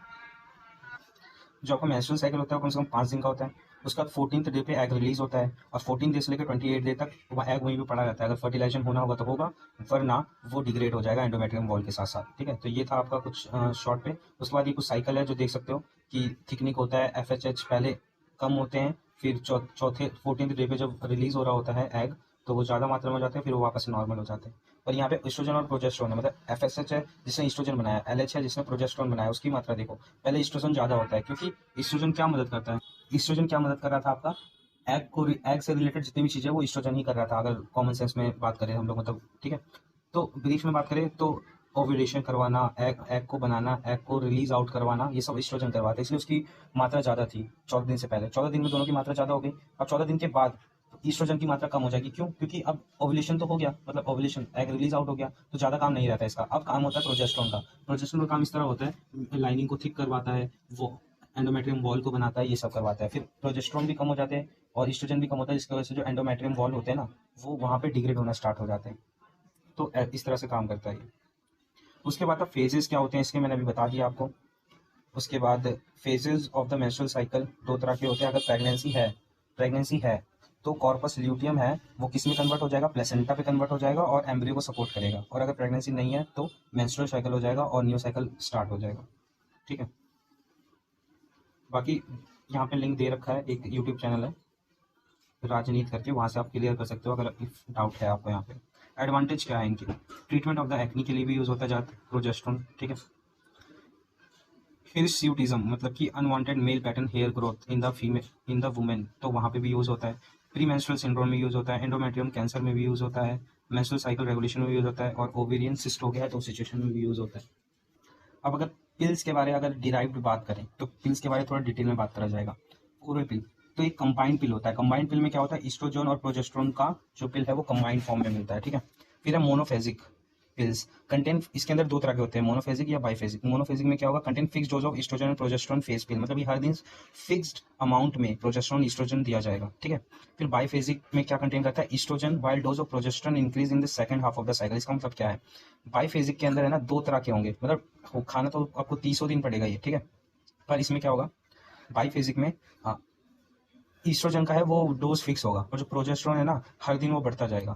जो आपका मेंस्ट्रुअल साइकिल होता है कम से कम 5 दिन का होता है, उसका 14th डे पे एग रिलीज होता है, और 14 डे से लेकर 28 डे तक वह एग वहीं पे पड़ा रहता है, अगर फर्टिलाइजेशन होना होगा तो होगा, वरना वो डिग्रेड हो जाएगा एंडोमेट्रियम वॉल के साथ साथ। ठीक है, तो ये था आपका कुछ शॉर्ट पे। उसके बाद ये कुछ साइकिल है जो देख सकते हो कि थिकनिक होता है, एफएचएच पहले कम होते हैं, फिर चौथे 14th डे पे जब रिलीज हो रहा होता है एग तो वो ज़्यादा मात्रा में हो जाते हैं, फिर वो वापस से नॉर्मल हो जाते हैं। पर यहाँ पे ईस्ट्रोजन और प्रोजेस्टेरोन है, मतलब एफएसएच है जिसने ईस्ट्रोजन बनाया, एलएच है जिसने प्रोजेस्टेरोन बनाया, उसकी मात्रा देखो, पहले ईस्ट्रोजन ज़्यादा होता है, क्योंकि ईस्ट्रोजन क्या मदद करता है, ईस्ट्रोजन क्या मदद कर रहा था आपका, एग से रिलेटेड जितनी भी चीज़ें वो ईस्ट्रोजन ही कर रहा था, अगर कॉमन सेंस में बात करें हम लोग, मतलब ठीक है। तो ब्रीफ में बात करें तो ओव्यूलेशन करवाना, एग को बनाना, एग को रिलीज आउट करवाना, ये सब ईस्ट्रोजन करवाता है, इसलिए उसकी मात्रा ज़्यादा थी 14 दिन से पहले। 14 दिन में दोनों की मात्रा ज़्यादा हो गई, अब 14 दिन के बाद ईस्ट्रोजन की मात्रा कम हो जाएगी, क्यों, क्योंकि अब ओव्यूलेशन तो हो गया, मतलब ओव्यूलेशन एग रिलीज आउट हो गया, तो ज़्यादा काम नहीं रहता इसका, अब काम होता है प्रोजेस्टेरोन का। प्रोजेस्टेरोन का काम इस तरह होता है, लाइनिंग को थिक करवाता है, वो एंडोमेट्रियम वॉल को बनाता है, ये सब करवाता है, फिर प्रोजेस्टेरोन भी कम हो जाते हैं और ईस्ट्रोजन भी कम होता है, जिसकी वजह से जो एंडोमेट्रियम वॉल होते हैं ना वो वहाँ पे डिग्रेड होना स्टार्ट हो जाते हैं। तो इस तरह से काम करता है ये। उसके बाद अब फेजेस क्या होते हैं इसके मैंने अभी बता दिया आपको। उसके बाद phases of the menstrual cycle 2 तरह के होते हैं, अगर प्रेगनेंसी है तो कॉर्पस ल्यूटियम है वो किस में कन्वर्ट हो जाएगा, प्लेसेंटा पे कन्वर्ट हो जाएगा और एम्ब्रियो को सपोर्ट करेगा, और अगर प्रेगनेंसी नहीं है तो मेंस्ट्रुअल साइकिल हो जाएगा और न्यू साइकिल स्टार्ट हो जाएगा। ठीक है, बाकी यहाँ पे लिंक दे रखा है, एक यूट्यूब चैनल है राजनीत करके, वहाँ से आप क्लियर कर सकते हो अगर इफ डाउट है आपको। यहाँ पे एडवांटेज क्या है इनकी, ट्रीटमेंट ऑफ द एक्नी के लिए भी यूज होता है ज़्यादा प्रोजेस्टेरोन। ठीक है, हिर्स्यूटिज्म मतलब कि unwanted male pattern hair growth in the women, तो वहाँ पे भी यूज होता है। प्री मेंस्ट्रुअल सिंड्रोम में यूज होता है, एंडोमेट्रियम कैंसर में भी यूज होता है, मेंस्ट्रुअल साइकिल रेगुलेशन में भी यूज होता है, और ओवेरियन सिस्ट हो गया है तो सिचुएशन में भी यूज होता है। अब अगर पिल्स के बारे अगर डिराइव्ड बात करें तो पिल्स के बारे में थोड़ा डिटेल में बात करा जाएगा। ओरल पिल, तो एक कंबाइंड पिल होता है। कंबाइंड पिल में क्या होता है, ईस्ट्रोजन और प्रोजेस्टेरोन का जो पिल है वो कंबाइंड फॉर्म में मिलता है, ठीक है। फिर है मोनोफेजिक पिल्स, कंटेंट इसके अंदर दो तरह के होते हैं, मोनोफेजिक या बाइफेजिक। मोनोफेजिक में क्या होगा, content fix dose of estrogen और प्रोजेस्टेरोन फेज पिल, मतलब ये हर दिन फिक्स्ड अमाउंट में प्रोजेस्टेरोन ईस्ट्रोजन दिया जाएगा, ठीक है। फिर बाइफेजिक में क्या कंटेन करता है, estrogen while dose of progesterone increase in the second half of the cycle. इसका मतलब क्या है, बाइफेजिक के अंदर है ना दो तरह के होंगे, मतलब खाना तो आपको 30 दिन पड़ेगा ये, ठीक है। पर इसमें क्या होगा, बाइफेजिक में ईस्ट्रोजन का है वो डोज फिक्स होगा, और जो प्रोजेस्टेरोन है ना हर दिन वो बढ़ता जाएगा।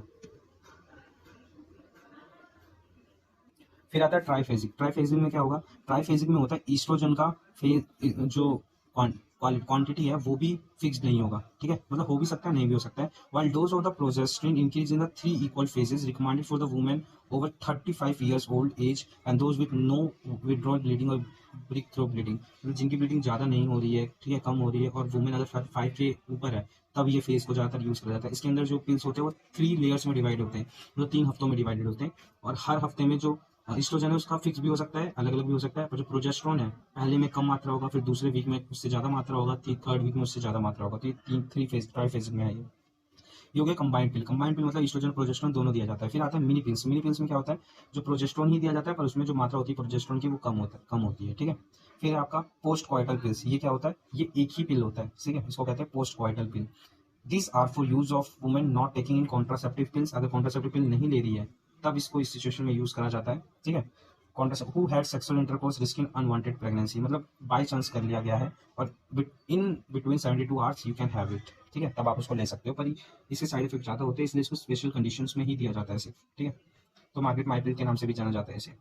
फिर आता है ट्राइफेजिक। ट्राइफेजिक में क्या होगा, ट्राइफेजिक में होता है ईस्ट्रोजन का फेज जो क्वांटिटी है वो भी फिक्स्ड नहीं होगा, ठीक है, मतलब हो भी सकता है नहीं भी हो सकता है। While dose of the progesterone increase in the 3 equal phases recommended for the women over 35 years old age and those with no withdrawal bleeding और ब्रेक थ्रू ब्लीडिंग, मतलब जिनकी ब्लीडिंग ज़्यादा नहीं हो रही है, ठीक है, कम हो रही है, और वुमेन अगर 35 के ऊपर है तब ये फेज को ज़्यादातर यूज़ करा जाता है। इसके अंदर जो पिल्स होते हैं वो 3 लेयर्स में डिवाइड होते हैं, मतलब 3 हफ्तों में डिवाइडेड होते हैं, और हर हफ्ते में जो ईस्ट्रोजन है उसका फिक्स भी हो सकता है, अलग अलग भी हो सकता है, पर जो प्रोजेस्टेरोन है पहले में कम मात्रा होगा, फिर दूसरे वीक में उससे ज़्यादा मात्रा होगा, थर्ड वीक में उससे ज़्यादा मात्रा होगा, तो ये तीन थ्री फेज ट्राई फेज में है ये हो गया कंबाइंड पिल। कंबाइंड पिल मतलब ईस्ट्रोजन प्रोजेस्टेरोन दोनों दिया जाता है। फिर आता है मिनी पिल्स। मिनी पिल्स में क्या होता है, जो प्रोजेस्टेरोन ही दिया जाता है पर उसमें जो मात्रा होती है प्रोजेस्टेरोन की वो कम होती है, ठीक है। फिर आपका पोस्ट कॉइटल पिल्स, ये क्या होता है, ये एक ही पिल होता है, ठीक है, इसको कहते हैं post coital pill. These are for use of women not taking in contraceptive pills। अगर कॉन्ट्रासेप्टिव पिल नहीं ले रही है तब इसको इस सिचुएशन में यूज करा जाता है, ठीक है। Contraceptive who had sexual intercourse risking unwanted pregnancy, मतलब बाई चांस कर लिया गया है और in between 72 hours you can have it, ठीक है, तब आप उसको ले सकते हो, पर इसके साइड इफेक्ट ज़्यादा होते हैं इसलिए इसको स्पेशल कंडीशंस में ही दिया जाता है सिर्फ, ठीक है। तो मार्केट माइपिल के नाम से भी जाना जाता है इसे।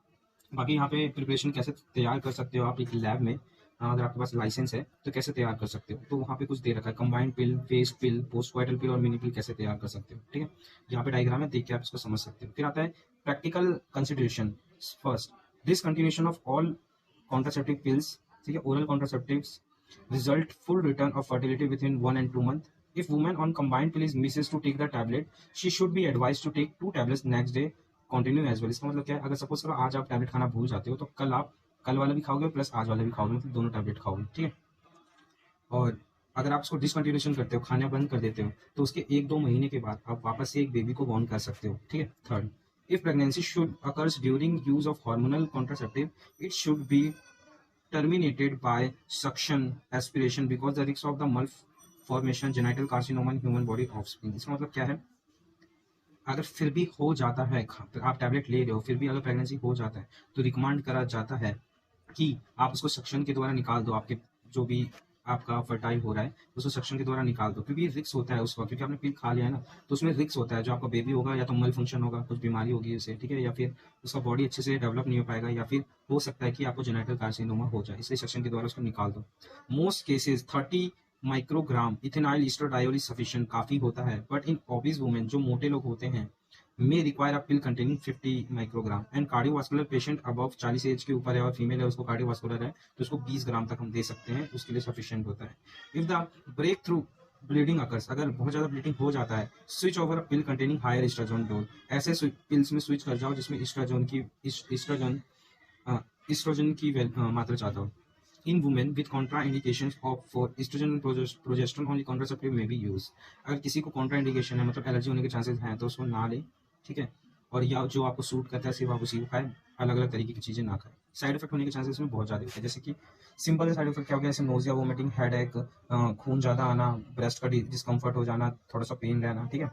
बाकी यहाँ पे प्रिपरेशन कैसे तैयार कर सकते हो आप एक लैब में, अगर आपके पास लाइसेंस है तो कैसे तैयार कर सकते हो, तो वहाँ पे कुछ दे रखा है, कंबाइंड पिल, फेस पिल, पोस्ट क्वाइटल पिल और मिनी पिल कैसे तैयार कर सकते हो, ठीक है। यहाँ पे डायग्राम है, देख के आप इसको समझ सकते हो। फिर आता है practical consideration. First, discontinuation of all contraceptive pills, ठीक है, oral contraceptives result full return of fertility within 1 and 2 months. If woman on combined pill is misses to take the tablet, she should be advised to take 2 tablets next day continue as well। इसका मतलब क्या है, अगर suppose करो आज आप tablet खाना भूल जाते हो तो कल आप कल वाला भी खाओगे प्लस आज वाला भी खाओगे, मतलब दोनों टैबलेट खाओगे, ठीक है। और अगर आप उसको डिसकंटिन्यूएशन करते हो, खाना बंद कर देते हो, तो उसके 1-2 महीने के बाद आप वापस से एक बेबी को बॉर्न कर सकते हो, ठीक है। Third, if pregnancy should occurs during use of hormonal contraceptive, it should be terminated by suction aspiration because the risk of the malformation genital carcinoma in human body offspring। इसका मतलब क्या है, अगर फिर भी हो जाता है, आप टैबलेट ले रहे हो फिर भी अगर प्रेगनेंसी हो जाता है तो रिकमेंड करा जाता है कि आप उसको सक्शन के द्वारा निकाल दो, आपके जो भी आपका फर्टाइल हो रहा है उसको सक्शन के द्वारा निकाल दो, क्योंकि रिक्स होता है उस वक्त, क्योंकि आपने पिल खा लिया है ना, तो उसमें रिक्स होता है, जो आपका बेबी होगा या तो मल फंक्शन होगा, कुछ बीमारी होगी उसे, ठीक है, या फिर उसका बॉडी अच्छे से डेवलप नहीं हो पाएगा, या फिर हो सकता है कि आपको जेनेटल कार्सिनोमा हो जाए, इसलिए सक्शन के द्वारा उसको निकाल दो। Most cases 30 microgram ethanol estradiol is sufficient, काफ़ी होता है, बट इन ओबीज वुमेन जो मोटे लोग होते हैं may require a pill containing 50 microgram and cardiovascular patient above 40 age के ऊपर है और फीमेल है उसको कार्डियोवास्कुलर है तो उसको 20 ग्राम तक हम दे सकते हैं, उसके लिए सफिशिएंट होता है। If the break through bleeding occurs, अगर बहुत ज़्यादा ब्लीडिंग हो जाता है, switch over a pill containing higher estrogen dose, ऐसे पिल्स में स्विच कर जाओ जिसमें एस्ट्रोजन की मात्रा ज़्यादा हो। In women with contraindications of for estrogen and progesterone only contraceptive may be used। अगर किसी को contraindication है मतलब एलर्जी होने के चांसेस हैं तो उसको ना ले, ठीक है, और या जो आपको सूट करता है सिर्फ आप उसी को खाएं, अलग अलग तरीके की चीज़ें ना खाएं। साइड इफेक्ट होने के चांसेस में बहुत ज़्यादा होते हैं, जैसे कि सिंपल साइड इफेक्ट क्या हो गया, जैसे नोजिया, वोमिटिंग, हेडेक, खून ज़्यादा आना, ब्रेस्ट का डिस्कम्फर्ट हो जाना, थोड़ा सा पेन रहना, ठीक है,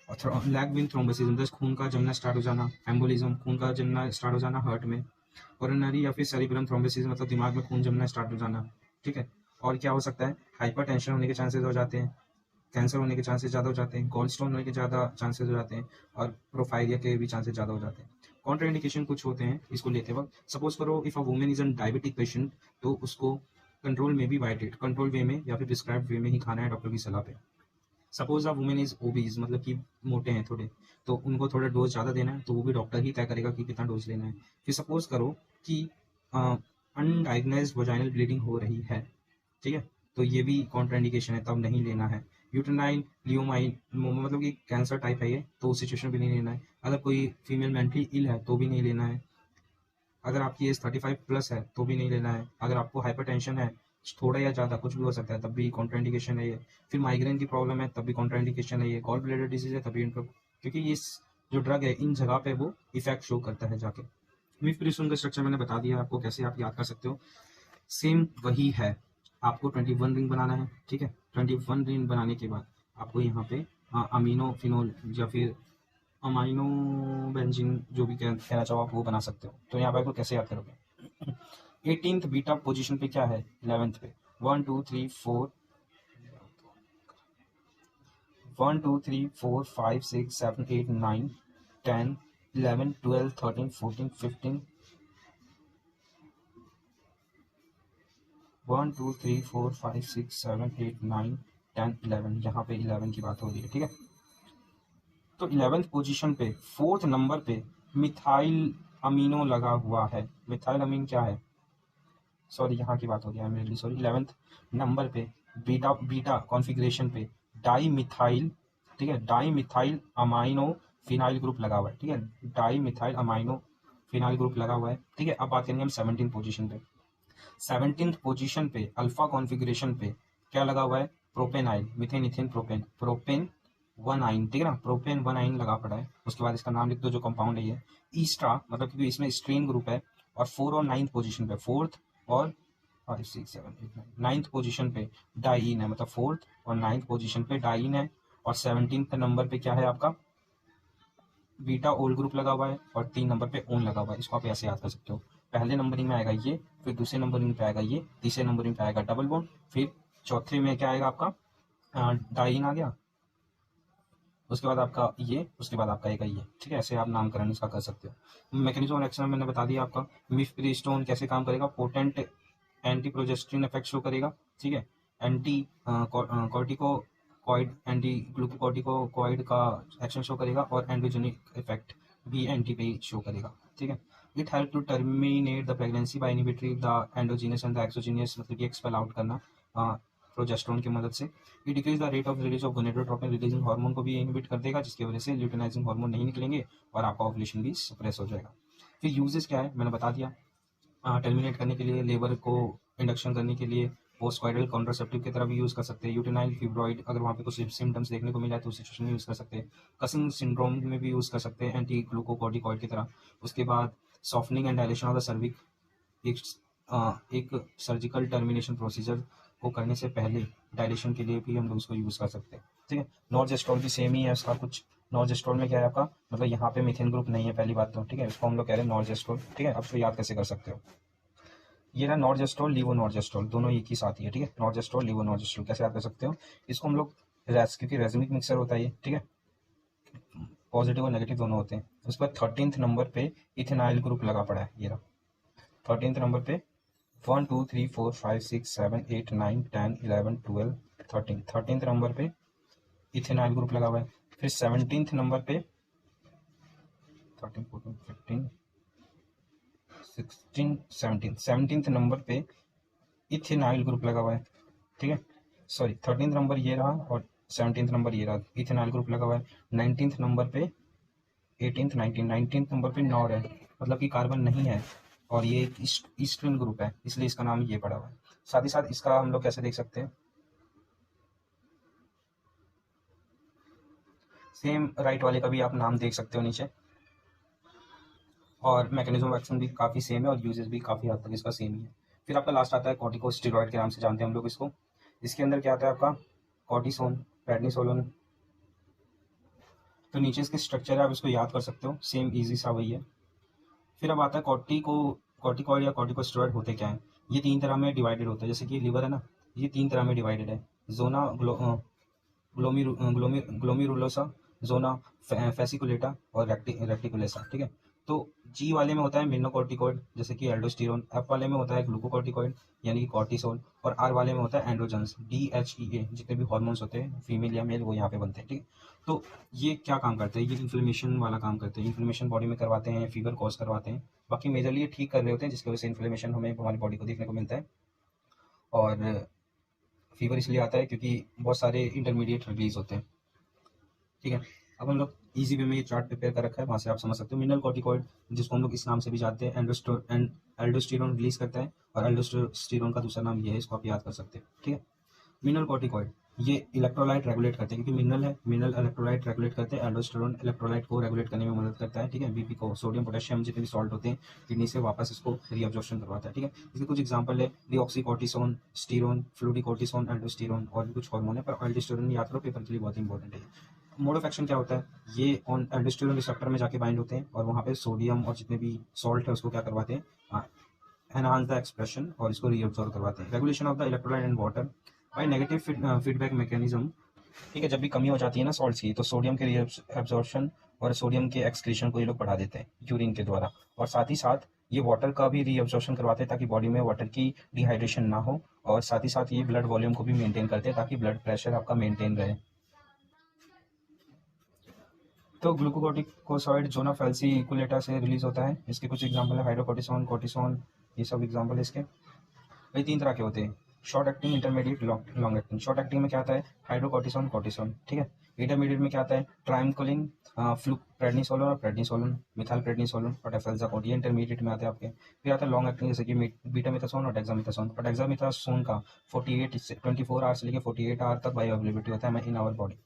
और लैग विन थ्रोम्बोसिस मतलब खून का जमना स्टार्ट हो जाना, एम्बोलिज्म खून का जमना स्टार्ट हो जाना हार्ट में, कोरोनरी या फिर सेरिब्रम थ्रोम्बोसिस मतलब दिमाग में खून जमना स्टार्ट हो जाना, ठीक है। और क्या हो सकता है, हाइपरटेंशन होने के चांसेस हो जाते हैं, कैंसर होने के चांसेस ज़्यादा हो जाते हैं, गॉल स्टोन होने के ज़्यादा चांसेस हो जाते हैं, और प्रोफाइलिया के भी चांसेस ज़्यादा हो जाते हैं। कॉन्ट्राइंडिकेशन कुछ होते हैं इसको लेते वक्त, सपोज करो if a women is an diabetic patient तो उसको कंट्रोल में भी वाइटेड कंट्रोल वे में या फिर प्रिस्क्राइब वे में ही खाना है डॉक्टर की सलाह पे। Suppose a women is obese मतलब कि मोटे हैं थोड़े, तो उनको थोड़ा डोज ज़्यादा देना है तो वो भी डॉक्टर ही तय करेगा कि कितना डोज लेना है। फिर सपोज करो कि अनडायग्नाइज्ड वजाइनल ब्लीडिंग हो रही है, ठीक है, तो ये भी कॉन्ट्राइंडिकेशन है, तब नहीं लेना है। यूटेनाइन लियोमाइन मतलब कि कैंसर टाइप है ये, तो उस सिचुएशन भी नहीं लेना है। अगर कोई फीमेल मेंटली इल है तो भी नहीं लेना है। अगर आपकी एज 35 प्लस है तो भी नहीं लेना है। अगर आपको हाइपरटेंशन है, थोड़ा या ज़्यादा कुछ भी हो सकता है, तब भी कॉन्ट्राइंडिकेशन है ये। फिर माइग्रेन की प्रॉब्लम है, तब भी कॉन्ट्राइंडिकेशन है ये। गॉल ब्लैडर डिजीज है, तभी क्योंकि ये जो ड्रग है इन जगह पे वो इफेक्ट शो करता है जाके। मिफ्प्रिस्टोन का स्ट्रक्चर मैंने बता दिया आपको, कैसे आप याद कर सकते हो। सेम वही है, आपको 21 रिंग बनाना है, ठीक है। 21 रिंग बनाने के बाद आपको यहाँ पे अमीनो फिनोल या फिर अमाइनो बेंजीन जो भी कहना चाहो आप वो बना सकते हो। तो यहाँ पे आपको कैसे याद करोगे? 18th बीटा पोजीशन पे क्या है? 11th पे 1 2 3 4 1 2 3 4 5 6 7 8 9 10 11 12 13 14 15 1 2 3 4 5 6 7 8 9 10 11, यहाँ पे 11 की बात हो रही है, ठीक है। तो 11th पोजीशन पे 4th नंबर पे मिथाइल अमीनो लगा हुआ है। मिथाइल अमीन क्या है? सॉरी, यहाँ की बात हो रही है, मेरे लिए सॉरी। 11th नंबर पे बीटा बीटा कॉन्फ़िगरेशन पे डाई मिथाइल, ठीक है, di methyl amino phenyl group लगा हुआ है, ठीक है। Di methyl amino phenyl group लगा हुआ है, ठीक है। अब बात करेंगे हम 17th पोजीशन पे। 17th पोजीशन पे अल्फा कॉन्फ़िगरेशन पे क्या लगा हुआ है? प्रोपेनाइल, मीथेन इथेन प्रोपेन, प्रोपेन 1 आइन, ठीक है ना, प्रोपेन 1 आइन लगा पड़ा है। उसके बाद इसका नाम लिख दो जो कंपाउंड है ये ईस्ट्रा, मतलब क्योंकि इसमें स्ट्रेन ग्रुप है। और 4 और 9th पोजीशन पे, 4th और 5 6 7 8 9th पोजीशन पे डाइन है, मतलब 4th और 9th पोजीशन पे डाइन है। और 17th नंबर पे क्या है आपका? बीटा ओल ग्रुप लगा हुआ है। और 3 नंबर पे ओन लगा हुआ है। इसको आप ऐसे याद कर सकते हो, पहले नंबरिंग में आएगा ये, फिर दूसरे नंबरिंग पे आएगा ये, तीसरे नंबरिंग पे आएगा डबल बॉन्ड, फिर चौथे में क्या आएगा आपका? डाइन आ गया, उसके बाद आपका ये, उसके बाद आपका आएगा ये, ठीक है। ऐसे आप नामकरण इसका कर सकते हो। मैकेनिज्म ऑफ एक्शन मैंने बता दिया आपका। मिफ्प्रिस्टोन कैसे काम करेगा? Potent anti progestin effect show करेगा, ठीक है। एंटी कॉर्टिकोइड, एंटी ग्लूकोकॉर्टिकोइड का एक्शन शो करेगा। और एंड्रोजेनिक इफेक्ट भी एंटी पे शो करेगा, ठीक है। It help to terminate the pregnancy by inhibitory the endogenous and the exogenous, मतलब कि एक्सपेल आउट करना प्रोजेस्टेरोन की मदद से। ये decrease the rate of release of gonadotropin releasing hormone को भी इनहिबिट कर देगा, जिसकी वजह से ल्यूटिनाइजिंग हार्मोन नहीं निकलेंगे और आपका ओवुलेशन भी सप्रेस हो जाएगा। फिर यूजेस क्या है मैंने बता दिया। टर्मिनेट करने के लिए, लेबर को इंडक्शन करने के लिए, पोस्टकॉइडल कॉन्ट्रासेप्टिव की तरह भी यूज़ कर सकते हैं। यूटेनाइल फिब्रॉइड, अगर वहाँ पे कुछ सिम्टम्स देखने को मिला है तो उस सिचुएशन में यूज़ कर सकते हैं। कसिंग सिंड्रोम में भी यूज़ कर सकते हैं एंटी ग्लूकोकॉर्टिकॉइड की तरह। उसके बाद softening and dilation of the सर्विक, एक एक सर्जिकल टर्मिनेशन प्रोसीजर को करने से पहले डायलेशन के लिए भी हम लोग उसको यूज़ कर सकते हैं, ठीक है। नॉर्जेस्ट्रोल भी सेम ही है उसका कुछ। नॉर्जेस्ट्रोल में क्या है आपका? मतलब यहाँ पे मीथेन ग्रुप नहीं है पहली बात तो, ठीक है। इसको हम लोग कह रहे हैं नॉर्जेस्ट्रोल, ठीक है। अब इसको याद कैसे कर सकते हो? ये ना नॉर्जेस्ट्रोल लीवोनॉर्जेस्ट्रोल दोनों एक ही साथ ही है, ठीक है। नॉर्जेस्ट्रोल लीवोनॉर्जेस्ट्रोल कैसे याद कर सकते हो? इसको हम लोग क्योंकि रेजमिक मिक्सर होता है ये, ठीक है, पॉजिटिव और नेगेटिव दोनों होते हैं। उसके बाद 13th नंबर पे इथेनाइल ग्रुप लगा पड़ा है, ये रहा 13th नंबर पे। 1 2 3 4 5 6 7 8 9 10 11 12 13, 13th नंबर पे इथेनाइल ग्रुप लगा हुआ है। फिर 17th नंबर पे 13 14 15 16 17, 17th नंबर पे इथेनाइल ग्रुप लगा हुआ है, ठीक है। सॉरी, 13th नंबर ये रहा और 17th नंबर ये रहा, इथेनाइल ग्रुप लगा हुआ है। 19th नंबर पे 18th 19th नंबर पे नॉर है, मतलब कि कार्बन नहीं है। और ये एक ईस्टर्न ग्रुप है, इसलिए इसका नाम ये पड़ा हुआ है। साथ ही साथ इसका हम लोग कैसे देख सकते हैं? सेम राइट वाले का भी आप नाम देख सकते हो नीचे। और मैकेनिज्म ऑफ एक्शन भी काफ़ी सेम है और यूजेस भी काफ़ी हद तक इसका सेम ही है। फिर आपका लास्ट आता है कॉर्टिकोस्टेरॉइड के नाम से जानते हैं हम लोग इसको। इसके अंदर क्या आता है आपका? Cortisone, prednisolone. तो नीचे इसके स्ट्रक्चर है, आप इसको याद कर सकते हो, सेम इजी सा वही है। फिर अब आता है कॉर्टिकॉइड या कॉर्टिकोस्टेरॉइड होते क्या है? ये 3 तरह में डिवाइडेड होता है, जैसे कि लिवर है ना, ये 3 तरह में डिवाइडेड है। जोना ग्लोमीरुलोसा, जोना फेसिकुलेटा और रेक्टिकुलेसा, ठीक है। तो जी वाले में होता है मिनोकॉर्टिकॉइड, जैसे कि एल्डोस्टेरोन। एफ वाले में होता है ग्लूकोकॉर्टिकॉइड यानी कि कॉर्टिसोल। और आर वाले में होता है एंड्रोजन्स, DHEA। जितने भी हार्मोन्स होते हैं फीमेल या मेल वो यहाँ पे बनते हैं, ठीक है। तो ये क्या काम करते हैं? ये इन्फ्लेमेशन वाला काम करते हैं, इन्फ्लेमेशन बॉडी में करवाते हैं, फीवर कॉज करवाते हैं। बाकी मेजरली ये ठीक कर रहे होते हैं, जिसकी वजह से इन्फ्लेमेशन हमें हमारी बॉडी को देखने को मिलता है। और फीवर इसलिए आता है क्योंकि बहुत सारे इंटरमीडिएट रिलीज होते हैं, ठीक है। अब हम लोग इजी वे में ये चार्ट प्रिपेयर कर रखा है, वहाँ से आप समझ सकते हो। मिनरल कॉर्टिकॉइड, जिसको हम लोग इस नाम से भी जानते हैं, एल्डोस्टेरोन रिलीज करता है, और एल्डोस्टेरोन का दूसरा नाम ये है, इसको आप याद कर सकते हैं, ठीक है। मिनरल कॉर्टिकॉइड ये इलेक्ट्रोलाइट रेगुलेट करते हैं, क्योंकि मिनरल है, मिनरल इलेक्ट्रोलाइट रेगुलेट करते हैं। एल्डोस्टेरोन इलेक्ट्रोलाइट को रेगुलेट करने में मदद करता है, ठीक है। बीपी को, सोडियम पोटेशियम जितने भी सॉल्ट होते हैं किडनी से वापस इसको रीअब्जॉर्प्शन करवाता है, ठीक है। इसके कुछ एग्जांपल है, डीऑक्सीकॉर्टिसोन, स्टीरोन, फ्लूडिकोर्टिसोन, एल्डोस्टेरोन, और भी कुछ हार्मोन है, पर एल्डोस्टेरोन याद करो, पेपर के लिए बहुत इंपॉर्टेंट है। मोड ऑफ एक्शन क्या होता है, ये ऑन एल्डोस्टेरोन रिसेप्टर में जाके बाइंड होते हैं, और वहाँ पे सोडियम और जितने भी सॉल्ट है उसको क्या करवाते हैं, एनहांस द एक्सप्रेशन, और इसको रीअब्जॉर्ब करवाते हैं। Regulation of the electrolyte and water by negative feedback mechanism, ठीक है। जब भी कमी हो जाती है ना सॉल्ट की, तो सोडियम के रीअब्जॉर्प्शन और सोडियम के एक्सक्रीशन को ये लोग बढ़ा देते हैं यूरिन के द्वारा, और साथ ही साथ ये वाटर का भी रीअब्जॉर्प्शन करवाते हैं, ताकि बॉडी में वाटर की डिहाइड्रेशन ना हो, और साथ ही साथ ये ब्लड वॉल्यूम को भी मेंटेन करते हैं, ताकि ब्लड प्रेशर आपका मेंटेन रहे। तो ग्लूकोकोर्टिकोसॉइड जोना फैल्सीकुलेटा से रिलीज होता है। इसके कुछ एग्जांपल है, हाइड्रोकोर्टिसोन, कोर्टिसोन, ये सब एग्जांपल है इसके। ये 3 तरह के होते हैं, short acting, intermediate, long acting. Short acting में क्या आता है, हाइड्रोकोर्टिसोन, कोर्टिसोन, ठीक है। इंटरमीडिएट में क्या आता है, ट्राइमकोलिन, प्रेडनिसोलोन और प्रेडनिसोलोन, मिथाइल प्रेडनिसोलोन और डेफेल्जाकोट, ये इंटरमीडिएट में आते हैं आपके। फिर आता है लॉन्ग एक्टिंग, जैसे कि बीटामिथासोन और डेक्सामिथासोन। और डेक्सामिथासोन का 24 आवर से लेकर 48 आवर तक बायो अवेलेबिलिटी होता है in our body.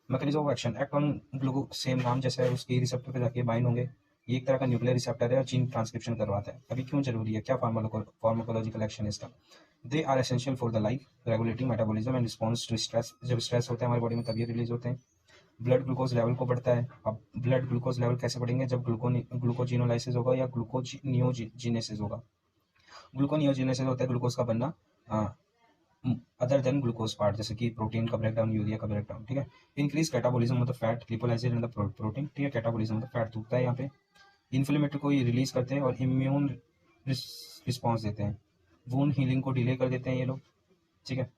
Mechanism of action, act on gluco, same नाम जैसा है, उसकी रिसेप्टर पे जाके बाइंड होंगे। ये एक तरह का न्यूक्लियर रिसेप्टर है और जीन ट्रांसक्रिप्शन करवाता है। अभी क्यों जरूरी है, क्या फार्माकोलॉजिकल एक्शन है इसका, they are essential for the life, regulating metabolism and response to stress. जब स्ट्रेस होता है हमारी बॉडी में तब ये रिलीज होते हैं। ब्लड ग्लूकोज लेवल को बढ़ता है। अब ब्लड ग्लूकोज लेवल कैसे बढ़ेंगे, जब ग्लूकोजिनोलाइसिस होगा या ग्लूकोनियोजिनेसिस होगा। ग्लूकोनियोजिनेसिस होता है ग्लूकोज का बनना अदर देन ग्लूकोज पार्ट, जैसे कि प्रोटीन का ब्रेकडाउन, यूरिया का ब्रेकडाउन, ठीक है। इंक्रीज कैटाबॉलिज्म मतलब फैट, लिपोलाइजेशन इन द प्रोटीन, ठीक है। कैटाबॉलिज्म मतलब फैट टूटता है यहाँ पे। इन्फ्लेमेटरी को ये रिलीज करते हैं और इम्यून रिस्पॉन्स देते हैं। वूंड हीलिंग को डिले कर देते हैं ये लोग, ठीक है।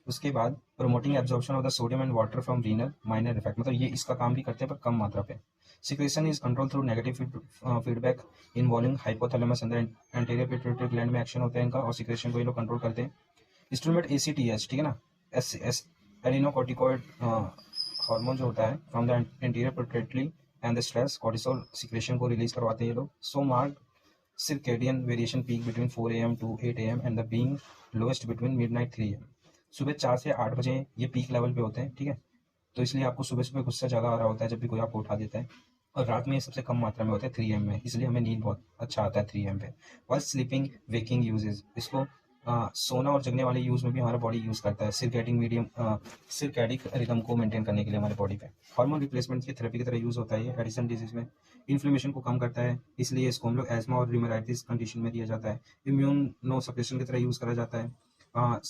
उसके बाद promoting absorption of the sodium and water from renal minor effect, मतलब ये इसका काम भी करते हैं पर कम मात्रा पे। Secretion is control through negative feedback involving hypothalamus and anterior pituitary gland में एक्शन होता है इनका, और सिक्रेशन को ये लोग कंट्रोल करते हैं। इंस्ट्रूमेंट ACTH, ठीक है ना, एस एस एडिनोकोर्टिकॉइड हार्मोन जो होता है from the anterior pituitary and the stress cortisol secretion को रिलीज करवाते हैं ये लोग। सो mark circadian variation peak between 4 AM to 8 AM and the being lowest between midnight 3 AM। सुबह 4 से 8 बजे ये पीक लेवल पे होते हैं, ठीक है। तो इसलिए आपको सुबह सुबह गुस्सा ज़्यादा आ रहा होता है जब भी कोई आपको उठा देता है, और रात में ये सबसे कम मात्रा में होता है 3 AM में, इसलिए हमें नींद बहुत अच्छा आता है 3 AM पे। और स्लीपिंग वेकिंग यूजेज, इसको सोना और जगने वाले यूज में भी हमारा बॉडी यूज करता है, सिरकैडिक रिदम को मेंटेन करने के लिए हमारे बॉडी पे। हार्मोन रिप्लेसमेंट की थेरेपी की तरह यूज होता है ये एडिसन डिजीज में। इन्फ्लेमेशन को कम करता है, इसलिए इसको हम लोग एजमा और र्यूमेटाइटिस कंडीशन में दिया जाता है। इम्यून नो सप्रेशन की तरह यूज करा जाता है।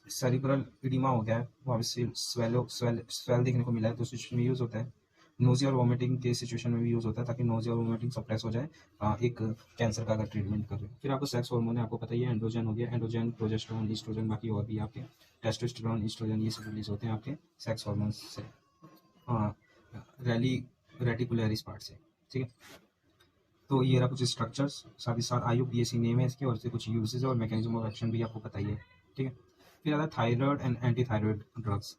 सेरिब्रल इडिमा हो गया है, वहाँ पे स्वेल देखने को मिला है, तो सिचुएशन में यूज होता है। नोजिया और वोमिटिंग के सिचुएशन में भी यूज होता है, ताकि नोजिया और वोमिटिंग सप्रेस हो जाए एक कैंसर का अगर ट्रीटमेंट कर रहे हैं। फिर आपको सेक्स हार्मोन है, आपको पता ही है, एंड्रोजन हो गया, एंड्रोजन, प्रोजेस्टेरोन, ईस्ट्रोजन, बाकी और भी आपके टेस्टोस्टेरोन, ईस्ट्रोजन, ये सब रिलीज होते हैं आपके सेक्स हार्मोन से, रेटिकुलरिस पार्ट से, ठीक है। तो ये रहा कुछ स्ट्रक्चर्स, साथ ही साथ IUPAC नेम है इसके, और इससे कुछ यूजेज और मैकेनिज्म ऑफ एक्शन भी आपको पता ही है, ठीक है। फिर आता है thyroid and anti thyroid drugs,